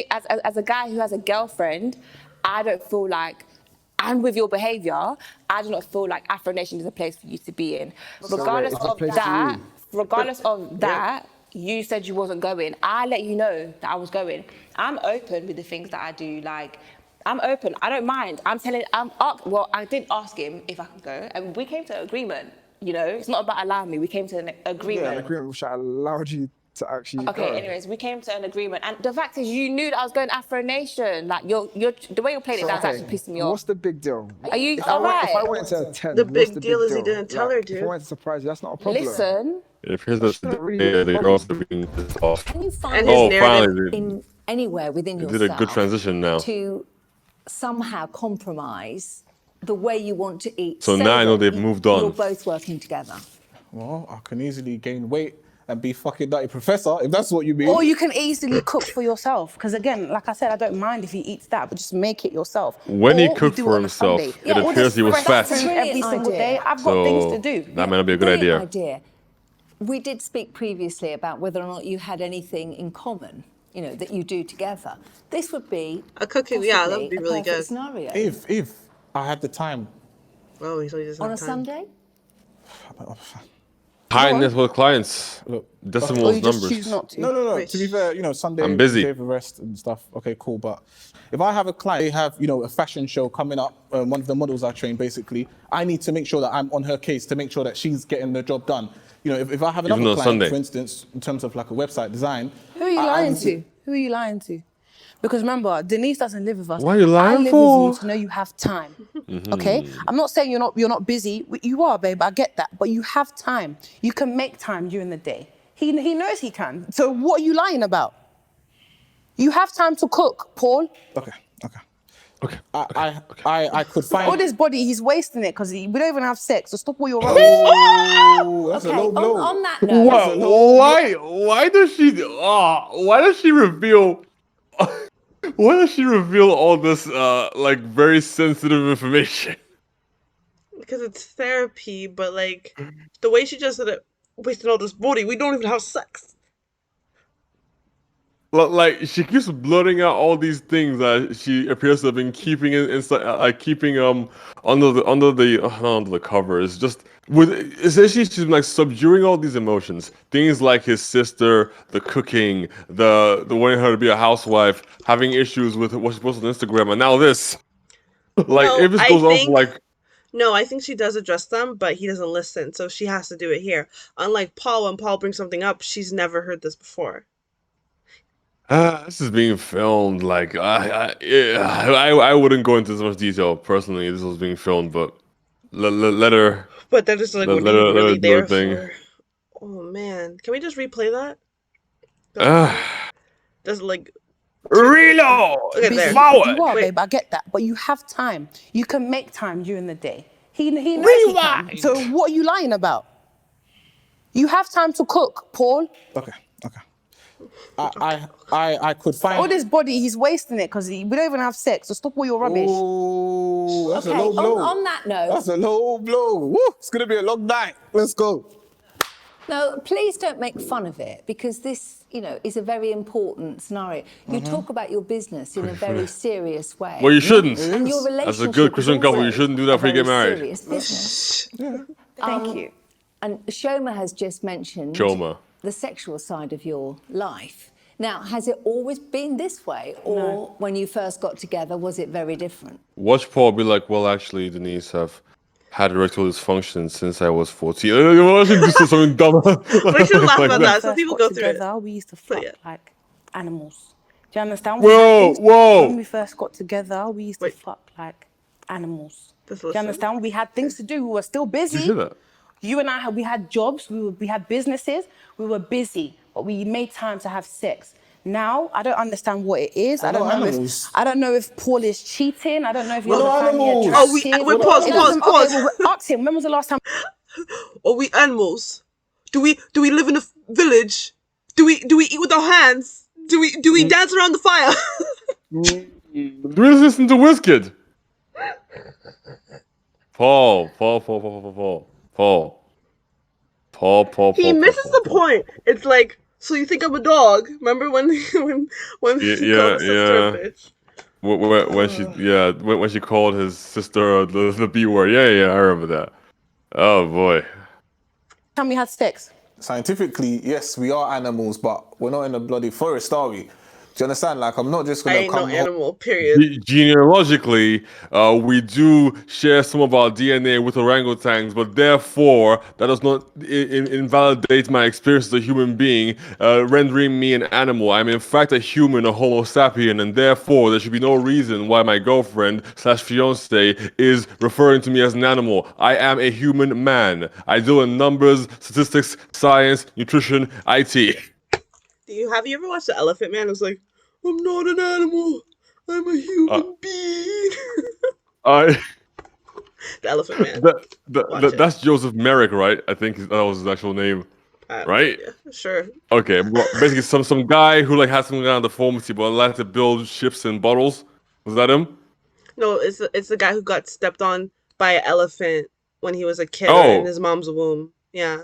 a guy who has a girlfriend, I don't feel like, and with your behaviour, I do not feel like Afro Nation is a place for you to be in. Regardless of that, you said you wasn't going. I let you know that I was going. I'm open with the things that I do. Like, I'm open. I don't mind. I did ask him if I could go, and we came to an agreement. You know, it's not about allowing me. We came to an agreement. Yeah, an agreement which allowed you to actually Okay, go. anyways, we came to an agreement. And the fact is, you knew that I was going Afro Nation. Like, the way you're playing it, that's actually pissing me off. What's the big deal? Are you If alright? If I wanted to attend, The what's big deal is he deal? didn't tell her If to. I wanted to surprise you, that's not a problem. Listen, It appears that the girls are being this off. Can you And find his Oh, narrative- finally, in anywhere within they yourself did a good transition now. to somehow compromise the way you want to eat? So now I know that they've moved on. You're both working together. Well, I can easily gain weight and be fucking nutty professor, if that's what you mean. Or you can easily cook for yourself. Because again, like I said, I don't mind if he eats that, but just make it yourself. When he Or we cooked do for on a himself, Sunday. it all appears this he was fresh fat. food every Brilliant single idea. day. I've got things to do. That may not be a good Brilliant idea. idea. We did speak previously about whether or not you had anything in common, you know, that you do together. This would be A cooking, yeah, that would be possibly a really perfect good. scenario. If I had the time. Oh, he doesn't On have a time. Sunday? High net worth clients, Look, Or decimals, you just numbers. choose not to. No. To be fair, you know, Sunday, I'm busy. day of rest and stuff. Okay, cool. But if I have a client, they have, you know, a fashion show coming up. One of the models I train, basically, I need to make sure that I'm on her case to make sure that she's getting the job done. You know, if I have though another it's client, Sunday. for instance, in terms of like a website design. Who are you lying to? Who are you lying to? Because remember, Denise doesn't live with us. Why are you I lying live for? with you to know you have time. Okay? I'm not saying you're not busy. You are, babe. I get that. But you have time. You can make time during the day. He knows he can. So what are you lying about? You have time to cook, Paul. Okay. Okay. I could find. All this body, he's wasting it because we don't even have sex. So stop all your rubbish. Oh, that's Okay, a low blow. on that note, What? Why does she? Why does she reveal? Why does she reveal all this like very sensitive information? Because it's therapy, but like the way she just said it, wasting all this booty, we don't even have sex. Like she keeps blurting out all these things that she appears to have been keeping inside, keeping under the not under the covers. Just with essentially, she's been like subduing all these emotions. Things like his sister, the cooking, the wanting her to be a housewife, having issues with what she posts on Instagram, and now this. Like No, if this I goes on for think like. no, I think she does address them, but he doesn't listen, so she has to do it here. Unlike Paul, when Paul brings something up, she's never heard this before. This is being filmed. Like I wouldn't go into so much detail personally. This was being filmed, but let her But they're just like, what let are her you really do her there thing. for? Oh man, can we just replay that? Ah. Just like Reload! okay, Busy. there. Forward! You are, Wait. babe. I get that. But you have time. You can make time during the day. He knows he can. So what are you lying about? You have time to cook, Paul. Okay. I could find. All this body, he's wasting it because we don't even have sex. So stop all your rubbish. Oh, that's okay, a low blow. on that note, That's a low blow. Woo, it's gonna be a long night. Let's go. no, please don't make fun of it because this, is a very important scenario. You talk about your business in a very serious way. Well, you shouldn't. And your relationship As a good Christian is couple, you also shouldn't do that a before you get very married. serious business. Thank you. And Shoma has just mentioned Shoma. the sexual side of your life. Now, has it always been this way, or when you first got together, was it very different? Watch Paul be like, well, actually, Denise, I've had erectile dysfunction since I was 14. I should do something dumb. We should laugh like at that. So First people got go through it. together, we used to So, fuck yeah. like animals. Do you understand? Whoa! When we first got together, we used to Wait. fuck like animals. Just Do you listen. understand? We had things to do. We were still busy. Did you hear that? You and I, we had jobs. We had businesses. We were busy, but we made time to have sex. Now I don't understand what it is. I don't know animals. if Paul is cheating. I don't know if We're you're not finding me animals. attractive. Oh, wait, pause. It doesn't- Pause. Okay, well, ask him. When was the last time? Are we animals? Do we live in a village? Do we eat with our hands? Do we dance around the fire? Do we listen to Wizkid? Paul. He misses the point. It's like, so you think I'm a dog? Remember when he called his sister a bitch? When she called his sister the B word. Yeah, I remember that. Oh boy. Time we had sex? Scientifically, yes, we are animals, but we're not in a bloody forest, are we? Do you understand? Like, I'm not just I gonna ain't no come home. animal, period. Genealogically, we do share some of our DNA with orangutans, but therefore that does not invalidate my experience as a human being, rendering me an animal. I'm in fact a human, a Homo sapien, and therefore there should be no reason why my girlfriend/fiance is referring to me as an animal. I am a human man. I deal in numbers, statistics, science, nutrition, IT. Have you ever watched The Elephant Man? It was like, I'm not an animal. I'm a human being. I. The Elephant Man. That's Joseph Merrick, right? I think that was his actual name, right? Yeah, sure. Okay, well, basically some guy who like had some kind of deformity, but liked to build ships in bottles. Was that him? No, it's the guy who got stepped on by an elephant when he was a kid in his mom's womb. Yeah.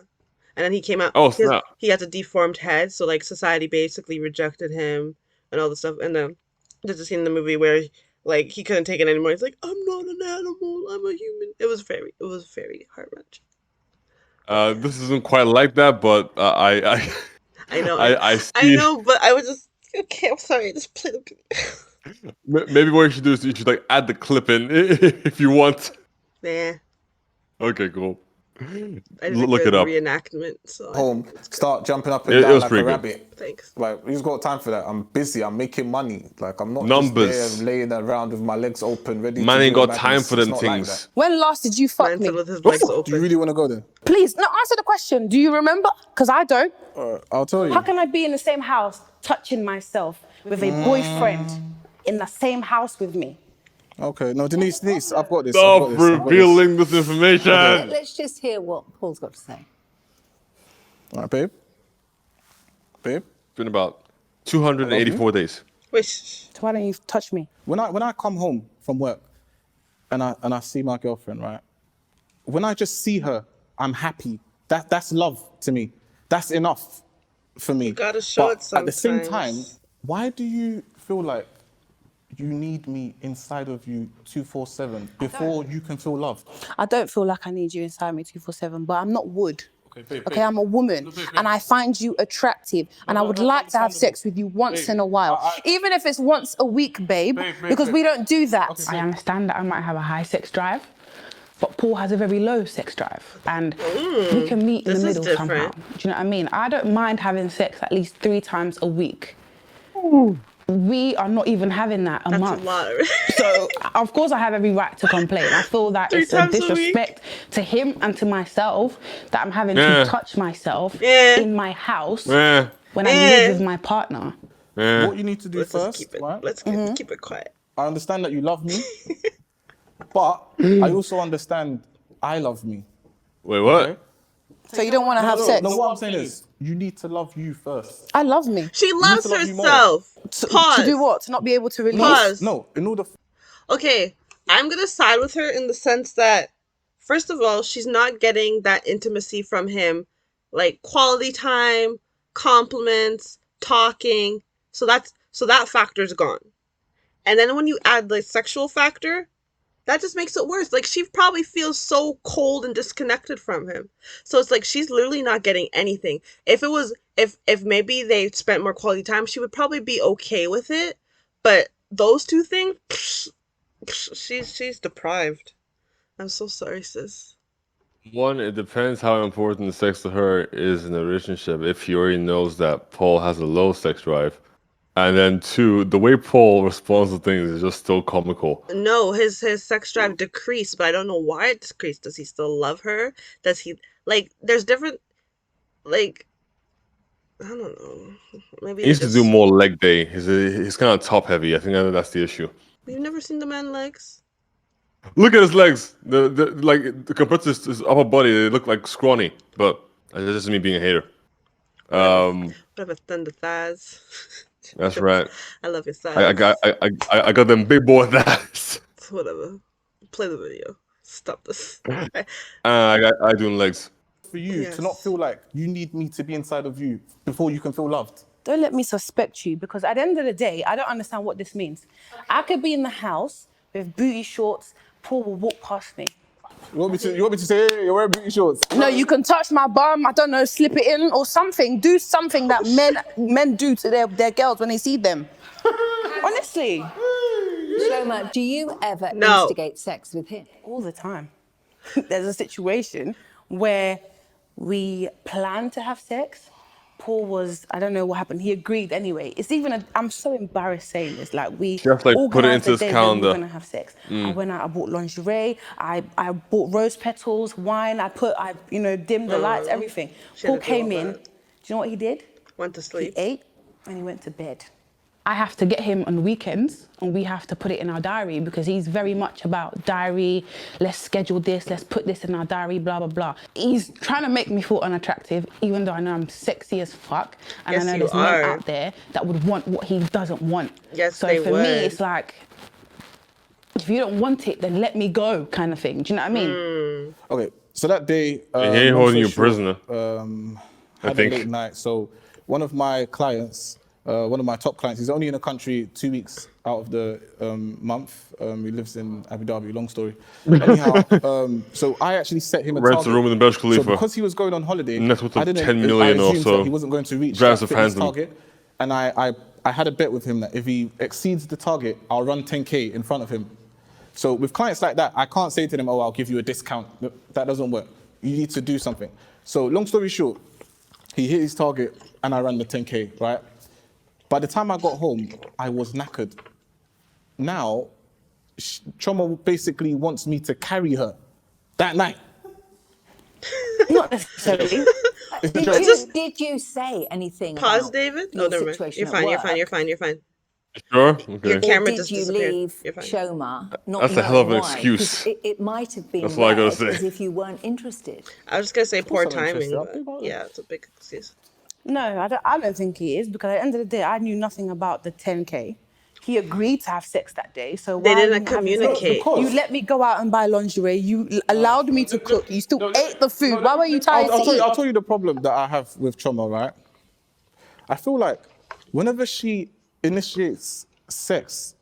And then he came out. Oh, snap. He had a deformed head, so like society basically rejected him and all this stuff. And then there's a scene in the movie where like he couldn't take it anymore. He's like, I'm not an animal. I'm a human. It was very heart wrenching. This isn't quite like that, but I know. I see. I know, but I was just okay. I'm sorry. Just play the. Maybe what you should do is you should like add the clip in if you want. Nah. Okay, cool. I did a Look good it up. reenactment. So Home, it's good. start jumping up and It down was like a pretty good. rabbit. Thanks. Like, who's got time for that? I'm busy. I'm making money. Like, I'm not Numbers. just there laying around with my legs open, ready Man to ain't do a got time madness. for It's them not like things. When last did you fuck Man me? said with his legs that. open. Do you really want to go there? Please, no, answer the question. Do you remember? Because I don't. I'll tell you. How can I be in the same house touching myself with a boyfriend in the same house with me? Okay, no, Denise, I've got this. Stop revealing this information. Let's just hear what Paul's got to say. All right, babe. Babe, It's been about 284 days. Wait, So why don't you touch me? when I come home from work and I see my girlfriend, right? When I just see her, I'm happy. That's love to me. That's enough for me. You gotta show But it at the same time, sometimes. why do you feel like you need me inside of you 247 before you can feel loved? I don't feel like I need you inside me 247, but I'm not wood. Okay, babe, Okay, I'm a woman, and I find you attractive, and I would like to have sex with you once in a while, even if it's once a week, babe, because we don't do that. I understand that I might have a high sex drive, but Paul has a very low sex drive, and we can meet in the this is middle somehow. different. Do you know what I mean? I don't mind having sex at least 3 times a week. We are not even having that a That's month. a lot. So, of course, I have every right to complain. I feel that 3 it's a times a week? disrespect to him and to myself that I'm having Yeah. to touch myself Yeah. in my house Yeah. when I Yeah. live with my partner. Yeah. What you need to do Let's just first, keep it. right? Let's keep it quiet. I understand that you love me, but I also understand I love me. Wait, what? Okay? So you don't want to have sex? No, what I'm saying is, you need to love you first. I love me. She loves to love you more. herself. To Pause. do what? To not be able to release? Pause. No, in order. Okay, I'm gonna side with her in the sense that, first of all, she's not getting that intimacy from him, like quality time, compliments, talking. So that factor's gone. And then when you add the sexual factor, that just makes it worse. Like, she probably feels so cold and disconnected from him. So it's like she's literally not getting anything. If it was, if maybe they spent more quality time, she would probably be okay with it. But those two things, she's deprived. I'm so sorry, sis. One, it depends how important sex to her is in a relationship. If she already knows that Paul has a low sex drive. And then 2, the way Paul responds to things is just so comical. No, his sex drive decreased, but I don't know why it decreased. Does he still love her? Does he, like, there's different, like, I don't know. Maybe He needs to do more leg day. He's kind of top heavy. I think that's the issue. You've never seen the man legs? Look at his legs. Compared to his upper body, they look like scrawny. But that's just me being a hater. Whatever, thunder thighs. That's right. I love your thighs. I got them big boy thighs. Whatever. Play the video. Stop this. I doing legs. For you Yes. to not feel like you need me to be inside of you before you can feel loved. Don't let me suspect you, because at the end of the day, I don't understand what this means. I could be in the house with booty shorts, Paul will walk past me. You want me to say, hey, you're wearing booty shorts? No, you can touch my bum, I don't know, slip it in or something. Do something that men do to their girls when they see them. Honestly. Shoma, do you ever No. instigate sex with him? All the time. There's a situation where we planned to have sex. Paul was, I don't know what happened. He agreed anyway. It's even, I'm so embarrassed saying this. Like, we Just like put it organised into a his day when calendar. we were gonna have sex. I went out, I bought lingerie, I bought rose petals, wine, I dimmed the lights, everything. Paul Should've came done in. all Do that. you know what he did? Went to He sleep. ate and he went to bed. I have to get him on weekends and we have to put it in our diary because he's very much about diary, let's schedule this, let's put this in our diary, blah, blah, blah. He's trying to make me feel unattractive, even though I know I'm sexy as fuck. And Yes, I know you there's men are. out there that would want what he doesn't want. Yes, so they for me, would. it's like, if you don't want it, then let me go kind of thing. Do you know what I mean? Okay, so that day, He ain't long holding story you short, prisoner. had think. a late night. So one of my clients, one of my top clients, he's only in the country 2 weeks out of the month. He lives in Abu Dhabi, long story. Anyhow, so I actually set him a Rents a target. room in the Burj Khalifa. So because he was going on holiday, Net worth of I didn't, 10 million I or assumed so. that he wasn't going to reach Drives that a fitness Phantom. target. And I had a bet with him that if he exceeds the target, I'll run 10K in front of him. So with clients like that, I can't say to them, oh, I'll give you a discount. That doesn't work. You need to do something. So long story short, he hit his target and I ran the 10K, right? By the time I got home, I was knackered. Now, Choma basically wants me to carry her that night. Not necessarily. Did you say anything Pause, about David. your Oh, never mind. situation You're at fine. You're work? fine. You're fine. You're fine. Sure. Your Okay. camera Or just did you disappeared. leave You're fine. Shoma not That's a knowing hell of an why? 'Cause excuse. it might have been That's all I gotta read say. as if you weren't interested. I was just gonna say poor I'm interested. timing, I'll but be about it. yeah, it's a big excuse. No, I don't think he is, because at the end of the day, I knew nothing about the 10K. He agreed to have sex that day, so They why are didn't you having sex? communicate. because- You let me go out and buy lingerie. You allowed me to cook. You still ate the food. Why were you tired to eat? I'll tell you the problem that I have with Choma, right? I feel like whenever she initiates sex,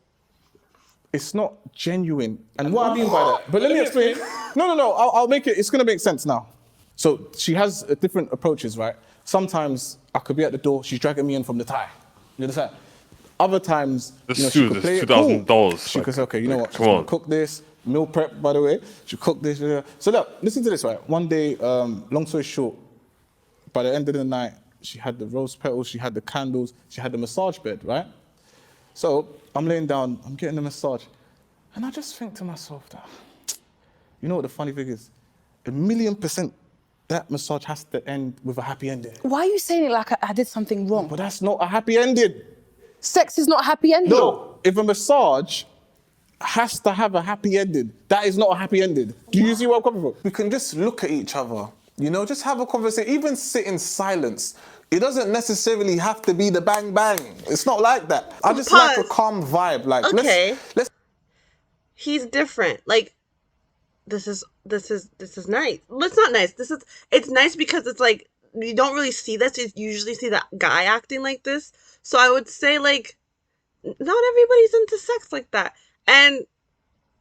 it's not genuine. And what I mean by that, but let me explain. No, I'll make it, it's gonna make sense now. So she has different approaches, right? Sometimes I could be at the door, she's dragging me in from the tie. You understand? Other times, This you know, suit she could is play it $2,000. cool. She could say, okay, you know what, she's Come gonna on. cook this, meal prep, by the way. She'll cook this. So look, listen to this, right? One day, long story short, by the end of the night, she had the rose petals, she had the candles, she had the massage bed, right? So I'm laying down, I'm getting the massage, and I just think to myself that, you know what the funny thing is? 1,000,000% that massage has to end with a happy ending. Why are you saying it like I did something wrong? But that's not a happy ending. Sex is not a happy ending. No, if a massage has to have a happy ending, that is not a happy ending. Do you see where I'm coming from? We can just look at each other, you know, just have a conversation, even sit in silence. It doesn't necessarily have to be the bang bang. It's not like that. I just like a Pause. calm vibe. Like, Okay. let's He's different. Like, this is nice. Well, it's not nice. It's nice because it's like you don't really see this. You usually see that guy acting like this. So I would say like not everybody's into sex like that. And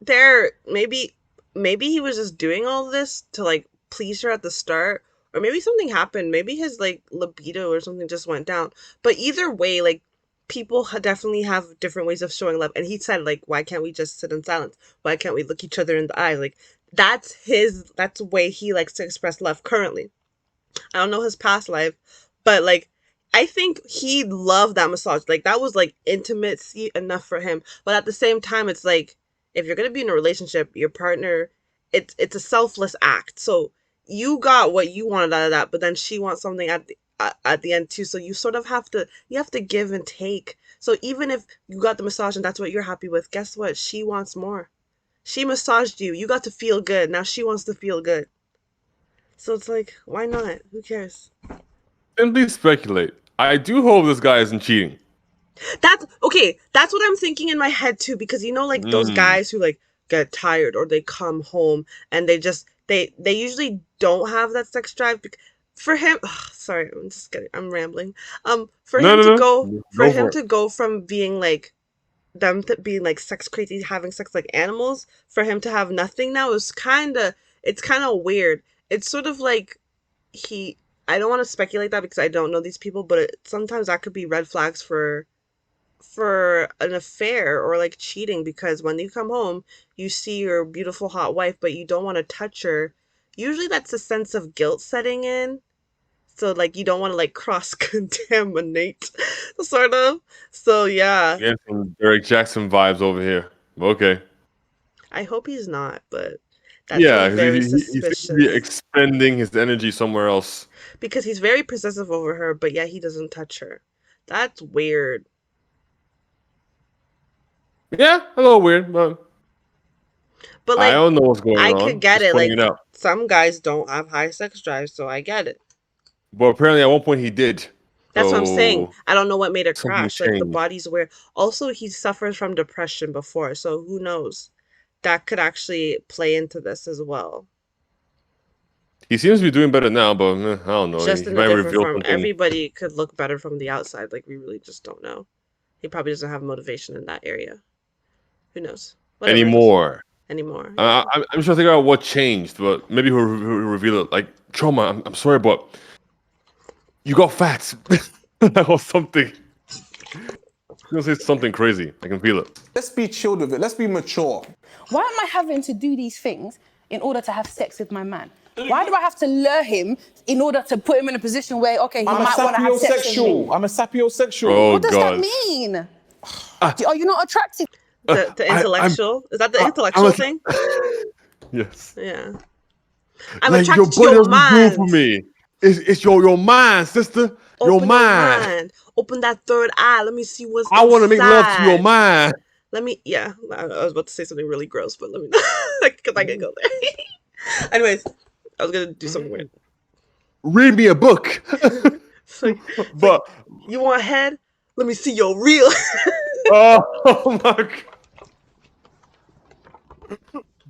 maybe he was just doing all this to like please her at the start, or maybe something happened. Maybe his like libido or something just went down. But either way, like people definitely have different ways of showing love. And he said like, why can't we just sit in silence? Why can't we look each other in the eyes? Like that's the way he likes to express love currently. I don't know his past life, but like I think he loved that massage. Like that was like intimacy enough for him. But at the same time, it's like if you're gonna be in a relationship, your partner, it's a selfless act. So you got what you wanted out of that, but then she wants something at the end too. So you sort of have to give and take. So even if you got the massage and that's what you're happy with, guess what? She wants more. She massaged you. You got to feel good. Now she wants to feel good. So it's like, why not? Who cares? Simply speculate. I do hope this guy isn't cheating. That's okay. That's what I'm thinking in my head too, because you know, like those guys who like get tired or they come home and they usually don't have that sex drive. For him, sorry, I'm rambling. For him to go from being like them being like sex crazy, having sex like animals, for him to have nothing now is it's kind of weird. It's sort of like I don't want to speculate that because I don't know these people, but sometimes that could be red flags for an affair or like cheating, because when you come home, you see your beautiful hot wife, but you don't want to touch her. Usually that's a sense of guilt setting in. So like you don't want to like cross contaminate, sort of. So yeah. Getting some Derek Jackson vibes over here. Okay. I hope he's not, but that's Yeah, very he seems suspicious. to be expending his energy somewhere else. Because he's very possessive over her, but yet he doesn't touch her. That's weird. Yeah, a little weird, but like I don't know what's going on. I could get Just it. pointing Like it out. some guys don't have high sex drive, so I get it. But apparently at one point he did. That's what I'm saying. So I don't know what made it something crash. Like the changed. body's weird. Also, he suffers from depression before, so who knows? That could actually play into this as well. He seems to be doing better now, but I don't know. Just He in might a different reveal form. something. Everybody could look better from the outside. Like we really just don't know. He probably doesn't have motivation in that area. Who knows? Whatever. Anymore. Anymore. I'm trying to figure out what changed, but maybe he'll reveal it. Like, Trauma, I'm sorry, but you got fat. Or something. He's gonna say something crazy. I can feel it. Let's be chilled with it. Let's be mature. Why am I having to do these things in order to have sex with my man? Why do I have to lure him in order to put him in a position where, okay, he might want to have sex with me? I'm a sapiosexual. Oh, What does that God. mean? Are you not attractive? The intellectual? Is that the intellectual thing? Yes. Yeah. I'm Like, your attracted to body your doesn't do for mind. me. It's your mind, sister. Your Open mind. Open that third eye. Let me see what's I want to make love to your inside. mind. Let me, yeah. I was about to say something really gross, but let me not, because I can go there. Anyways, I was gonna do something weird. Read me a book. But You want head? Let me see your real. oh my God.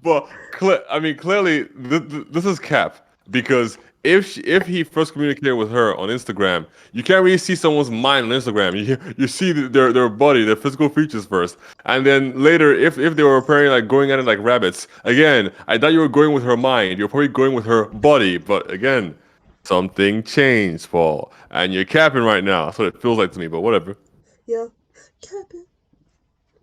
But clearly, this is cap, because if he first communicated with her on Instagram, you can't really see someone's mind on Instagram. You see their body, their physical features first, and then later, if they were apparently like going at it like rabbits. Again, I thought you were going with her mind. You're probably going with her body, but again, something changed, Paul, and you're capping right now. That's what it feels like to me. But whatever. Yeah. Capping.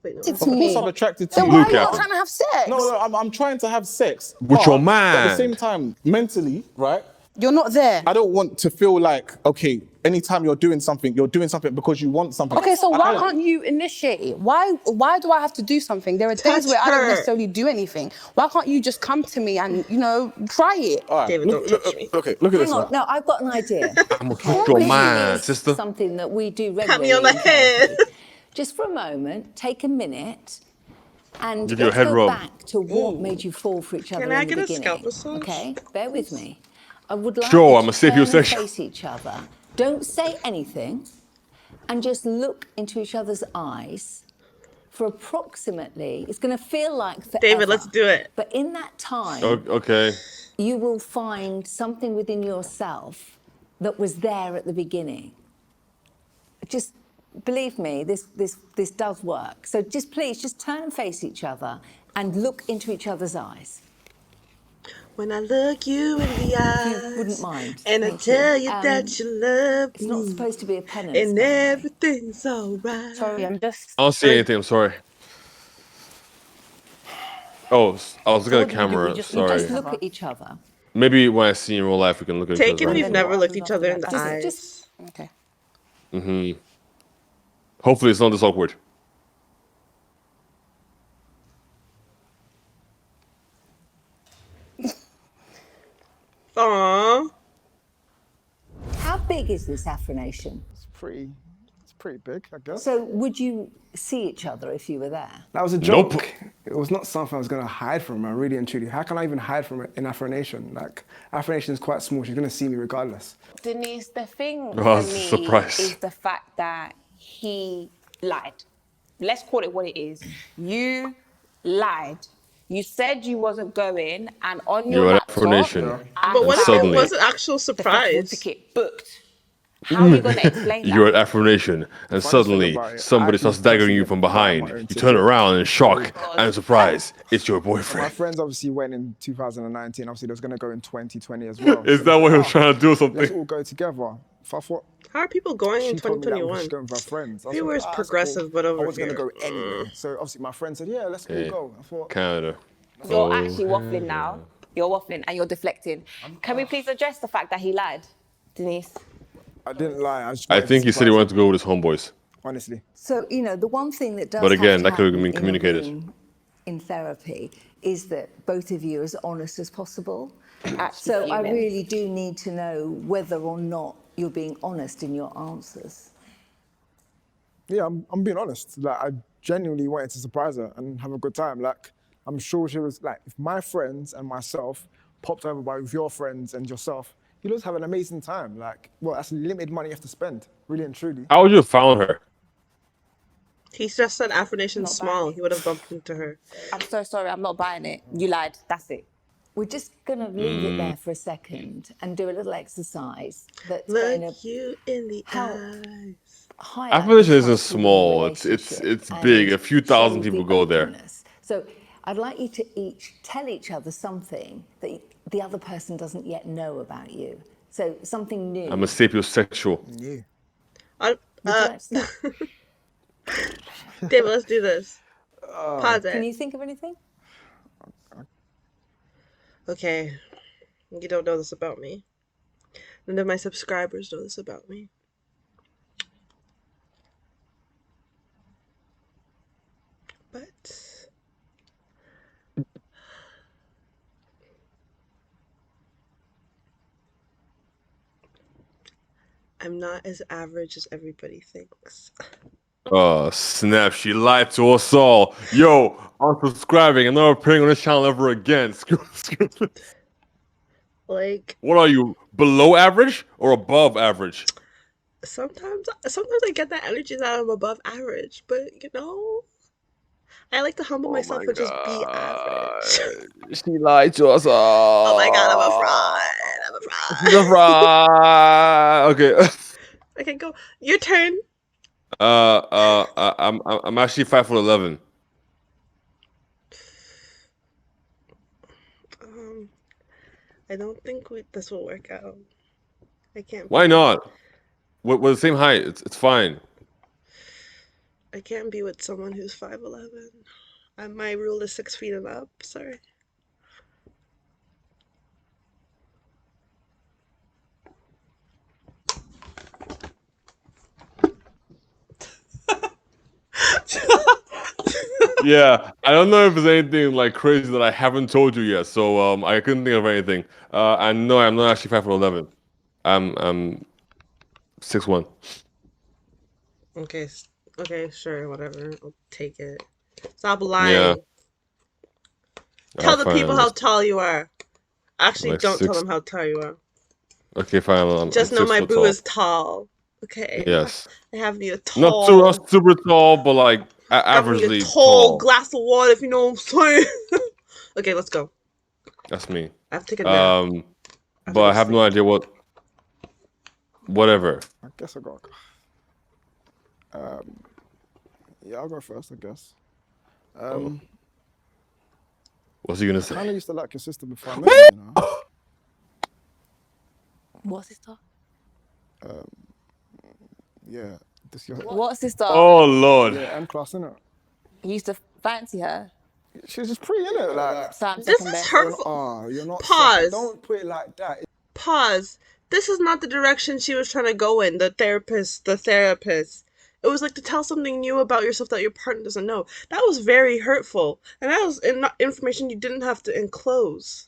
Wait, no. It's Of course, me. I'm attracted to Then you. why Luke are you not Apple. trying to have sex? No, I'm trying to have sex With your but at the mind. same time, mentally, right? You're not there. I don't want to feel like, okay, anytime you're doing something because you want something. Okay, so I why kinda- can't you initiate it? Why do I have to do something? There are days Touch where I don't her. necessarily do anything. Why can't you just come to me and, try it? All right, David, don't touch me. Okay, look at Hang this. on, Right? no, I've got an idea. I'm gonna put your This mind, is sister. something that we do Pat regularly me on the in therapy. head. Just for a moment, take a minute and Give you a let's head go rub. back to what made you fall for each other Can in I the get a beginning. scalp massage? Okay, bear with me. I would like Sure, you I'm to a turn and sapiosexual. face each other. Don't say anything and just look into each other's eyes for approximately, it's going to feel like forever. David, let's do it. But in that time, Okay. you will find something within yourself that was there at the beginning. Just believe me, this does work. So please turn and face each other and look into each other's eyes. When I look you in the eyes, If you wouldn't mind. and I Thank tell you that Um, you love It's not me, supposed to be a penance, and by the way. everything's alright. Sorry, I'm just... I don't see anything. I'm sorry. Oh, I was looking at what the do we do? We camera. just Sorry. Just look at each other. Maybe when I see you in real life, we can look at each other's Taken, eyes. we've then never what looked happens each other in after the that? eyes. Okay. Hopefully, it's not this awkward. Aww. How big is this affirmation? It's pretty big, I guess. So would you see each other if you were there? That was a joke. Nope. It was not something I was going to hide from her, really and truly. How can I even hide from an affirmation? Like, affirmation is quite small. She's going to see me regardless. Denise, the thing Oh, for it's a me surprise. is the fact that he lied. Let's call it what it is. You lied. You said you wasn't going, and on your You're an laptop, affirmation. I But what if it suddenly- was an actual the festival surprise? ticket booked. How are you going to explain You're that? an affirmation, and thing suddenly about it, somebody I starts actually daggering you personally from bought my behind. own You ticket. turn around in shock and surprise. It's your My boyfriend. friends obviously went in 2019. Obviously, they was going to go in 2020 as well. Is So that they what he said, was trying to do or let's something? all go together. So I thought, How are people going in she told me that we 2021? should go with our friends. I was Everywhere like, is that's progressive, cool. but over I was going to here, go anyway. So obviously my friend said, yeah, let's all Hey. go. I thought, Canada. You're actually waffling now. You're waffling and you're deflecting. Can we please address the fact that he lied, Denise? I didn't lie. I think he said he wanted to go with his homeboys. Honestly. So, the one thing that does But again, have to that could have happen been in a communicated. room in therapy is that both of you are as honest as possible. Actually, So I fuming. really do need to know whether or not you're being honest in your answers. Yeah, I'm being honest. Like, I genuinely wanted to surprise her and have a good time. Like, I'm sure she was like, if my friends and myself popped over with your friends and yourself, you'll just have an amazing time. Like, well, that's limited money you have to spend, really and truly. How would you have found her? He just said affirmation Not small. bad. He would have bumped into her. I'm so sorry, I'm not buying it. You lied. That's it. We're just going to leave it there for a second and do a little exercise that's going Look to you in the help eyes. highlight Affirmation the isn't trust within the small. It's relationship big. and A few thousand show people the go there. openness. So I'd like you to each tell each other something that the other person doesn't yet know about you. So something new. I'm a sapiosexual. Yeah. I, Would you like to start? David, let's do this. Pause it. Can you think of anything? Okay, you don't know this about me. None of my subscribers know this about me. But I'm not as average as everybody thinks. Oh, snap. She lied to us all. Yo, unsubscribing and never appearing on this channel ever again. Screw this. Like, What are you, below average or above average? sometimes I get that energy that I'm above average, but you know, I like to humble Oh myself my and just be average. god. She lied to us all. Oh my god, I'm a fraud. I'm a She's a fraud. fraud. Okay. Okay, go. Your turn. I'm actually 5'11". I don't think this will work out. I can't Why be. not? We're the same height. It's fine. I can't be with someone who's 5'11". My rule is 6 feet and up. Sorry. Yeah, I don't know if there's anything like crazy that I haven't told you yet, so I couldn't think of anything. And no, I'm not actually 5'11". I'm 6'1". Okay. Okay. Sure. Whatever. I'll take it. Stop Yeah. lying. Tell Alright, the fine. people how tall you are. I'm Actually, like don't tell 6. them how tall you are. Okay, fine. I'm Just know 6 my foot boo tall. is tall. Okay. Yes. I have me a Not super tall, but like have me a averagely tall tall. glass of water, if you know what I'm saying. Okay, let's go. That's me. I have to take a nap. I have But to go I have no sleep. idea what. Whatever. I guess I got. Yeah, I'll go first. I guess. What's he gonna I say? kind of used to like your sister before I met you. You know. What sister? Yeah. This your. What sister? Oh Lord. Yeah, M class, innit? You used to fancy her. She's just pretty, innit? Like. So I'm This second is best. hurtful. You're not second. Pause. Don't put it like that. Pause. This is not the direction she was trying to go in. The therapist. It was like to tell something new about yourself that your partner doesn't know. That was very hurtful, and that was information you didn't have to enclose.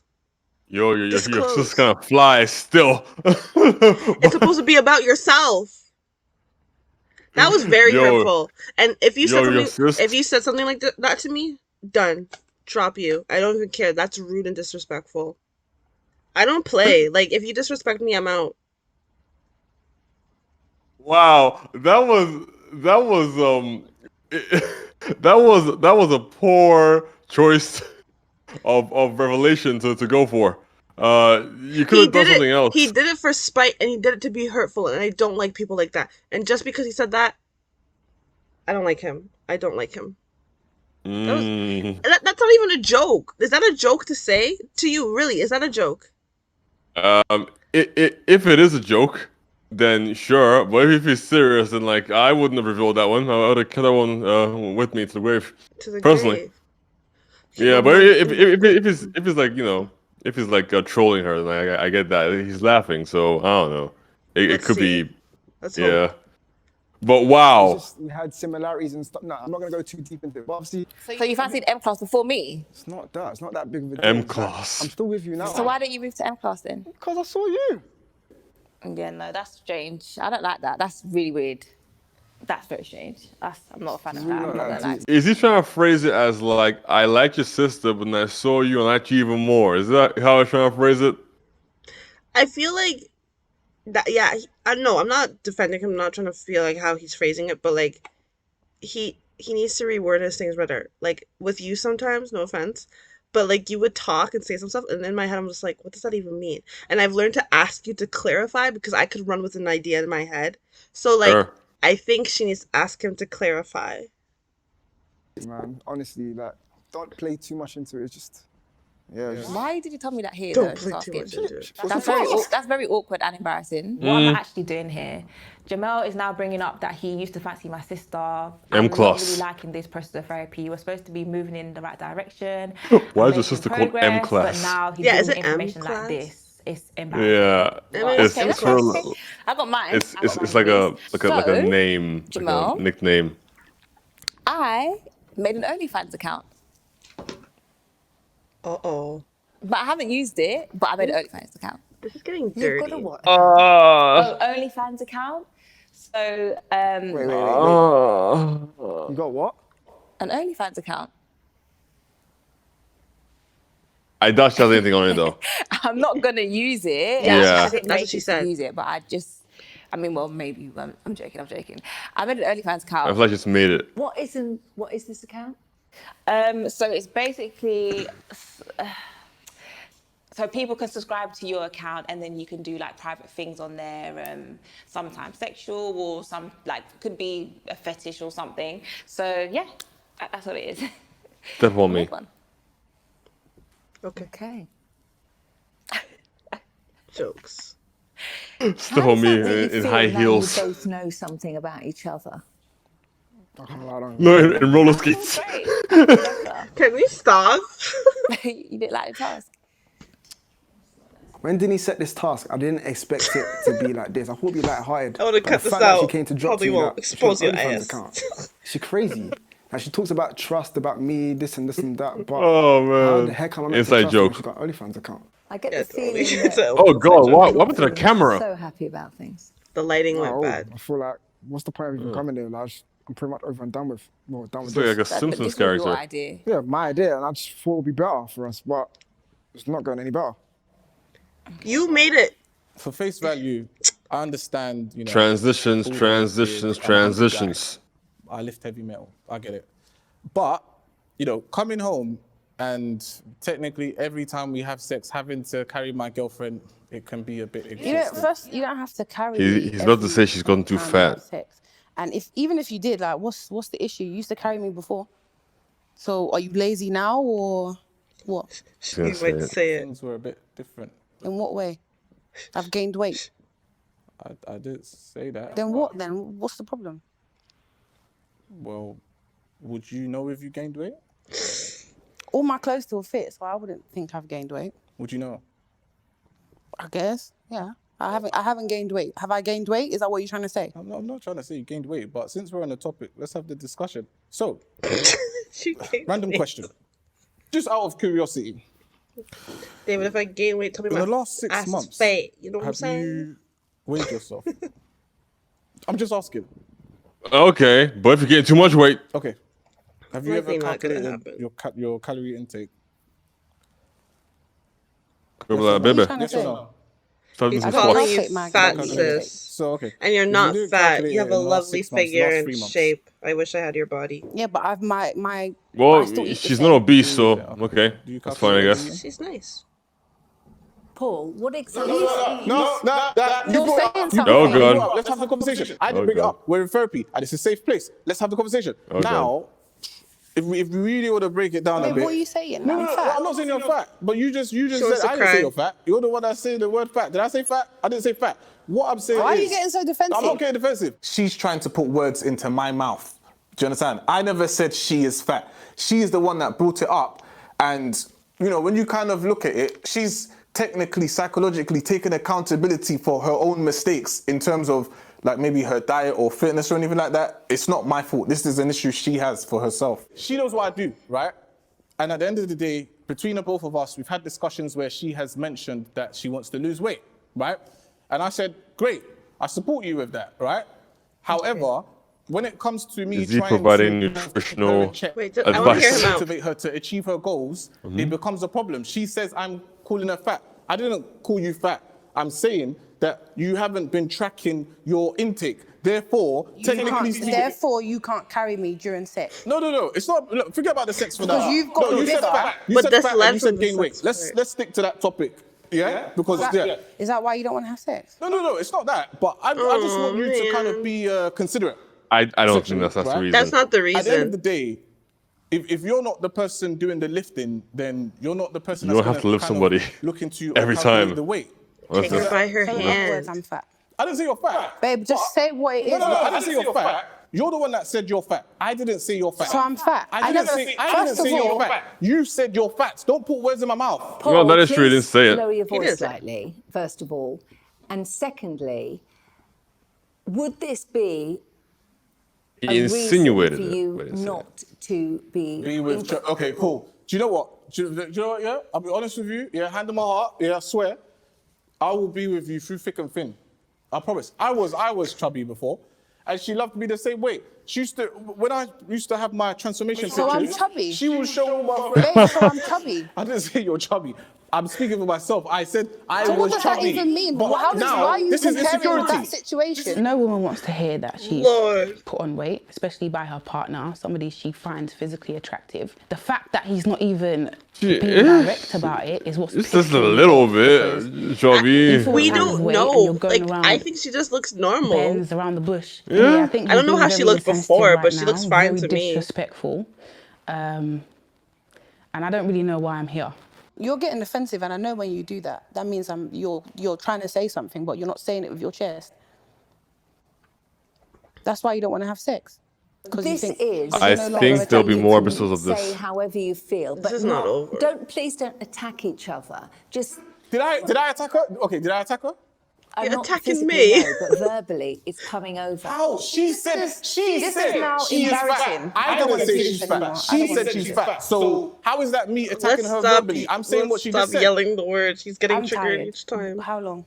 Yo, you're just Disclose. gonna fly still. It's supposed to be about yourself. That was very Yo, hurtful. And if you said your something, sis. if you said something like that to me, done. Drop you. I don't even care. That's rude and disrespectful. I don't play. Like, if you disrespect me, I'm out. Wow, that was a poor choice of revelation to go for. You could have done something else. He did it for spite, and he did it to be hurtful, and I don't like people like that. And just because he said that, I don't like him. I don't like him. That's not even a joke. Is that a joke to say to you? Really? Is that a joke? If it is a joke, then sure. But if he's serious, then like I wouldn't have revealed that one. I would have kept that one with me to the grave. To the Personally. grave. Yeah, but if he's like if he's like trolling her, then I get that he's laughing. So I don't know. It could be. Let's Yeah. hope. But wow. We had similarities and stuff. No, I'm not gonna go too deep into it. But obviously, So you fancied M class before me? it's not that. It's not that big of a deal. M Like, class. I'm still with you now. So why didn't you move to M class then? Because I saw you. Yeah, no, that's strange. I don't like that. That's really weird. That's very strange. I'm not a fan of that. I'm not gonna lie. Is he trying to phrase it as like I like your sister, but then I saw you and I like you even more? Is that how he's trying to phrase it? I feel like that. Yeah, I know. I'm not defending him. I'm not trying to feel like how he's phrasing it, but like he needs to reword his things better. Like with you sometimes, no offense, but like you would talk and say some stuff, and in my head I'm just like, what does that even mean? And I've learned to ask you to clarify because I could run with an idea in my head. So like, Sure. I think she needs to ask him to clarify. Man, honestly, like, don't play too much into it. It's just Yeah. Just, Why did you tell me that here? Don't though, put just too much asking? into it. That's very awkward and embarrassing. What am I actually doing here? Jamel is now bringing up that he used to fancy my sister. I'm not really liking this process of therapy. We're supposed to be moving in the right direction. Why is your making sister called M progress, class? But now he's Yeah, is giving me it M information like class? this. It's embarrassing. Yeah, Right. it's Okay, it's for okay. I got mine. it's like a name, Jamal, like a nickname. I made an OnlyFans account. Uh-oh. But I haven't used it, but I made an OnlyFans account. This is getting You've dirty. got to what? Oh, OnlyFans account? So, wait. You got what? an OnlyFans account. I doubt she has anything on it though. I'm not gonna use it. Yeah. I didn't That's what make she it said. to use it, but well, maybe. I'm joking. I made an OnlyFans I account. feel like I just made it. What is this account? So it's basically. So people can subscribe to your account and then you can do like private things on there, sometimes sexual or some could be a fetish or something. So yeah, that's what it is. Step on me. Okay. Okay. Jokes. Step on me in high heels. You both know something about each other. I can't lie, I don't No, in roller skates. Great. Can we stop? You didn't like the task? When Denny set this task, I didn't expect it to be like this. I thought it'd be light-hearted. I wanna But cut the this fact that out. she came to drop Probably to me won't that she expose has your OnlyFans ass. account. She's crazy. Like she talks about trust, about me, this and that. But Oh how man. the heck am I meant Inside to trust her when joke. she got an OnlyFans account? I get Yeah, the feeling totally. that Oh god, what happened to the you're camera? so happy about things. The lighting went Oh, bad. I feel like, what's the point of even coming there? Like, I'm pretty much over and done with. Well, done with It's like a this. Simpsons This was your character. idea. Yeah, my idea, and I just thought it would be better for us, but it's not going any better. You made it. For face value, I understand, you know. Transitions, all the transitions, weird, I'm a hunter guy. transitions. I lift heavy metal. I get it. But, you know, coming home and technically every time we have sex, having to carry my girlfriend, it can be a bit exhausting. First, you don't have to carry. He's about to say she's gotten too every time you have fat. sex. And even if you did, like, what's the issue? You used to carry me before. So are you lazy now or what? You might say it. Things were a bit different. In what way? I've gained weight. I didn't say that. Then what then? What's the problem? Well, would you know if you gained weight? All my clothes still fit, so I wouldn't think I've gained weight. Would you know? I guess, yeah. I haven't gained weight. Have I gained weight? Is that what you're trying to say? I'm not trying to say you gained weight, but since we're on the topic, let's have the discussion. So, She gained random weight. question. Just out of curiosity, David, if I gain weight, tell me in my the last 6 ass is months, fat. You know what I'm have saying? you weighed yourself? I'm just asking. Okay, but if you're getting too much weight, Okay. Have you ever Likely not gonna calculated your calorie intake? go with that, baby. trying to Yes or say? no? Start doing He's some calling squats. you my fat, calorie sis. So, okay. And you're If you not didn't fat. calculate You have it a in the last lovely 6 months, figure last and 3 months. shape. I wish I had your body. Yeah, but I've my I Well, still eat the she's same. not obese, so okay, Do you that's fine, I calculate guess. She's nice. Paul, what exactly? No, you You're brought saying up. something. Oh, You brought God. up. Let's have the conversation. I Oh, didn't bring it God. up. We're in therapy, and it's a safe place. Let's have the conversation. Oh, Now, if we really want to break it down a Wait, bit. what are you saying? No, I'm fat. I'm not saying you're fat, but you just wants said to I didn't cry. say you're fat. You're the one that said the word fat. Did I say fat? I didn't say fat. What I'm saying Why are is, you getting so defensive? I'm not getting defensive. She's trying to put words into my mouth. Do you understand? I never said she is fat. She is the one that brought it up. And, you know, when you kind of look at it, she's technically, psychologically taking accountability for her own mistakes in terms of like maybe her diet or fitness or anything like that. It's not my fault. This is an issue she has for herself. She knows what I do, right? And at the end of the day, between the both of us, we've had discussions where she has mentioned that she wants to lose weight, right? And I said, great, I support you with that, right? However, when it comes to me Is he trying providing to nutritional Wait, I want to hear advice? him out. motivate her to achieve her goals, it becomes a problem. She says I'm calling her fat. I didn't call you fat. I'm saying that you haven't been tracking your intake. Therefore, technically speaking, Therefore, you can't carry me during sex. no. It's not. Look, forget about the sex for Because now. you've got no, you said bigger. fat. You But said this fat and led you from said the gain weight. sex part. Let's stick to that topic. Yeah, because yeah. Is that why you don't want to have sex? No, it's not that. But I just want you to kind of be considerate. I don't think that's the Right? reason. That's not the At the end of the reason. day, if you're not the person doing the lifting, then you're not the person You that's don't have to gonna lift kind of somebody look into you every and calculate time. the weight. Take her by her So in other hand. words, I'm fat. I didn't say you're fat. Babe, just say what it is. No, I didn't say you're fat. You're the one that said you're fat. I didn't say you're fat. So I'm fat. I didn't say you're fat. You said you're fat. Don't put words in my mouth. Well, that is true, you didn't please say it. Lower your He voice did say it. slightly, first of all. And secondly, would this be He a reason insinuated for it. you but he didn't say it. not to be Okay, cool. Do you know what? Do you know what, yeah? I'll be honest with you. Yeah, hand on my heart. Yeah, I swear. I will be with you through thick and thin. I promise. I was chubby before, and she loved me the same way. She used to, when I used to have my transformation So I'm pictures, chubby? she would show all my friends. Babe, so I'm chubby. I didn't say you're chubby. I'm speaking for myself. I said I So was what does that chubby. even mean? But Why are you this is comparing insecurity. that situation? No woman wants to hear that she's Lord. put on weight, especially by her partner, somebody she finds physically attractive. The fact that he's not even being direct about it is what's It's just a pissing me little off, bit, because chubby. We kind of don't weight and know. you're going Like, around I think she just looks normal. bends around the bush. Yeah. I think I don't know he's how being she very looked insensitive before, right but she now, looks fine very to me. disrespectful. And I don't really know why I'm here. You're getting offensive, and I know when you do that. That means you're trying to say something, but you're not saying it with your chest. That's why you don't want to have sex. Because you This think is. I no longer think there'll be attractive more to me. episodes of Say this. however you feel, but is not over. Please don't attack each other. Just. Did I attack her? Okay, did I attack her? You're Not attacking physically, me. no, but verbally, it's coming over. How? She said This she is said now she is embarrassing. fat. I I don't didn't wanna say do she's this fat. anymore. I She don't wanna said do she's this. fat. So how is that me attacking Let's her stop. verbally? I'm saying what she Stop just said. yelling the word. She's getting I'm triggered tired. each time. How long?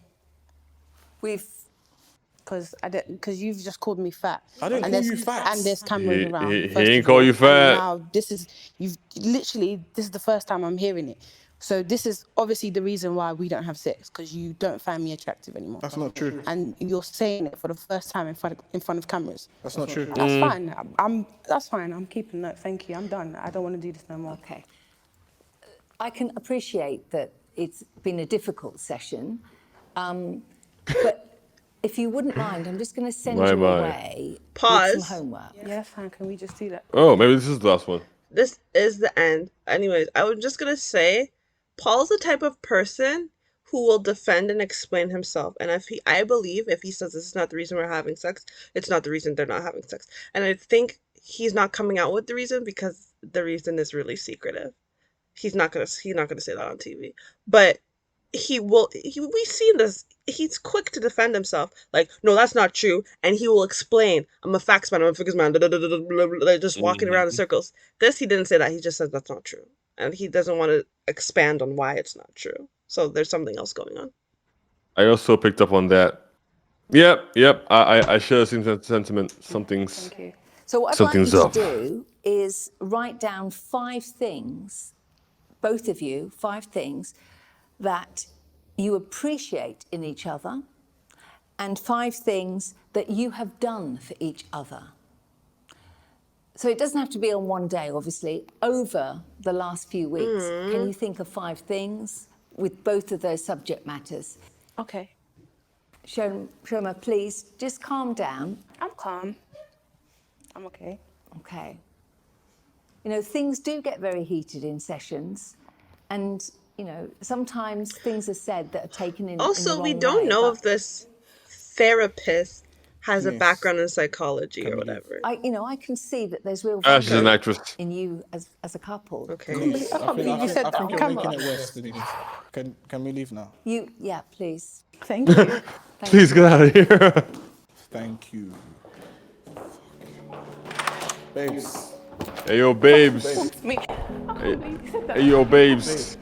Because you've just called me fat. I didn't and call there's- you fat. And there's cameras He- around. he first ain't of call all. you fat. And now this is the first time I'm hearing it. So this is obviously the reason why we don't have sex, because you don't find me attractive anymore. That's not true. And you're saying it for the first time in front of cameras. That's not true. That's fine. That's fine. I'm keeping note. Thank you. I'm done. I don't want to do this no more. Okay. I can appreciate that it's been a difficult session, but if you wouldn't mind, I'm just going to send you away Pause. with some homework. Yeah, that's fine. Can we just do that? Oh, maybe this is the last one. This is the end. Anyways, I was just gonna say, Paul's the type of person who will defend and explain himself. And I believe if he says this is not the reason we're having sex, it's not the reason they're not having sex. And I think he's not coming out with the reason because the reason is really secretive. He's not gonna say that on TV. But we've seen this. He's quick to defend himself. Like, no, that's not true. And he will explain, I'm a facts man, I'm a figures man, like just walking around in circles. This, he didn't say that. He just said that's not true. And he doesn't want to expand on why it's not true. So there's something else going on. I also picked up on that. Yep. I share the same sentiment. Something's. Thank you. So what I'd like you Something's to up. do is write down 5 things, both of you, 5 things that you appreciate in each other, and 5 things that you have done for each other. So it doesn't have to be on one day, obviously. Over the last few weeks, can you think of 5 things with both of those subject matters? Okay. Shoma, please, just calm down. I'm calm. I'm okay. Okay. You know, things do get very heated in sessions, and you know, sometimes things are said that are taken in. Also, in the we wrong don't way, know but if this therapist has a background in psychology or whatever. I can see that there's real She's an value actress. in you as a couple. Okay. I can't believe you said that on you're camera. making it worse than it is. Can we leave now? Yeah, please. Thank you. Please get out of here. Thank you. Babes. Hey, yo, babes. Me. Hey, yo, babes.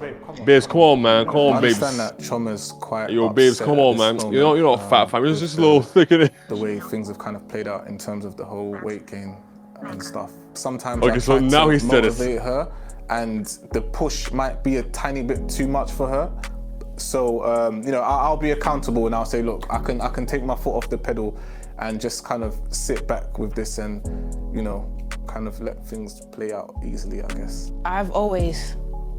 Babes, come on, man. Come I on, babes. understand that Choma's quite Yo, babes, upset come at on, this man. moment, You're not fat, fam. It's just a little thick in it. the way things have kind of played out in terms of the whole weight gain and stuff. Sometimes Okay, I so try now to he said it. motivate her, and the push might be a tiny bit too much for her. So I'll be accountable, and I'll say, look, I can take my foot off the pedal and just kind of sit back with this and kind of let things play out easily, I guess. I've always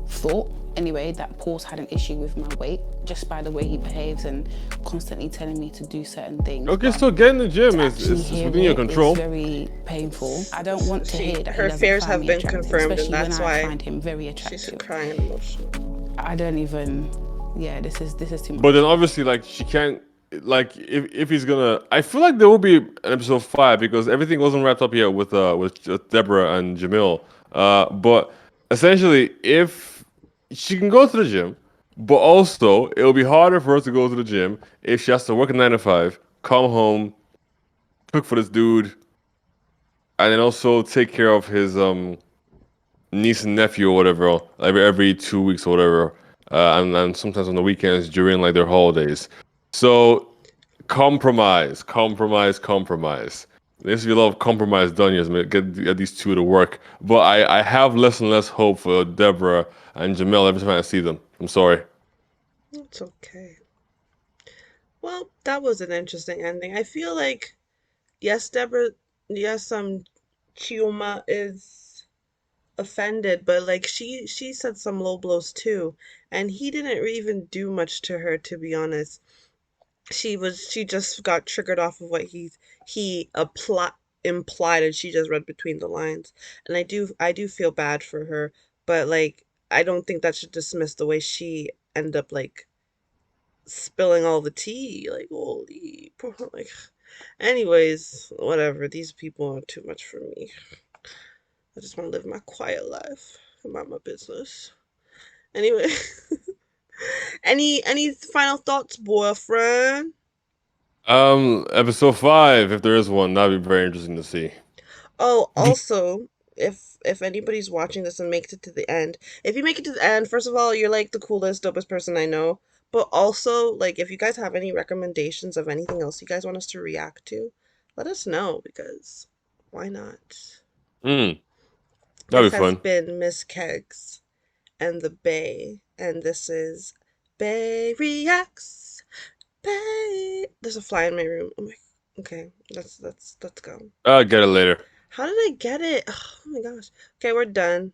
thought anyway that Paul's had an issue with my weight just by the way he behaves and constantly telling me to do certain things. Okay, But so getting the gym to is actually it's hear within your it control. is very painful. I don't want to hear that he her doesn't fears find have me been attractive, confirmed, and especially when that's I why find him very she's attractive. crying and emotional. I don't even. Yeah, this is too much. But then obviously, like, she can't, like, if he's gonna, I feel like there will be an episode 5 because everything wasn't wrapped up yet with Deborah and Jamil. But essentially, if she can go to the gym, but also it'll be harder for her to go to the gym if she has to work a 9 to 5, come home, cook for this dude, and then also take care of his niece and nephew or whatever every 2 weeks or whatever, and sometimes on the weekends during like their holidays. So compromise. There needs to be a lot of compromise done here to get these two to work. But I have less and less hope for Deborah and Jamel every time I see them. I'm sorry. It's okay. Well, that was an interesting ending. I feel like, yes, Deborah, yes, Chioma is offended, but like she said some low blows too, and he didn't even do much to her, to be honest. She just got triggered off of what he implied, and she just read between the lines. And I do feel bad for her, but like I don't think that should dismiss the way she ended up like spilling all the tea. Like, holy, like, anyways, whatever. These people are too much for me. I just want to live my quiet life, mind my business. Anyway, any final thoughts, boyfriend? Episode 5, if there is one, that'd be very interesting to see. Oh, also, if anybody's watching this and makes it to the end, if you make it to the end, first of all, you're like the coolest, dopest person I know. But also, like, if you guys have any recommendations of anything else you guys want us to react to, let us know, because why not? That'd This be has fun. been Miss Kegz and the Bae, and this is Bae Reacts. Bae. There's a fly in my room. Oh my. Okay, let's go. I'll get it later. How did I get it? Oh my gosh. Okay, we're done.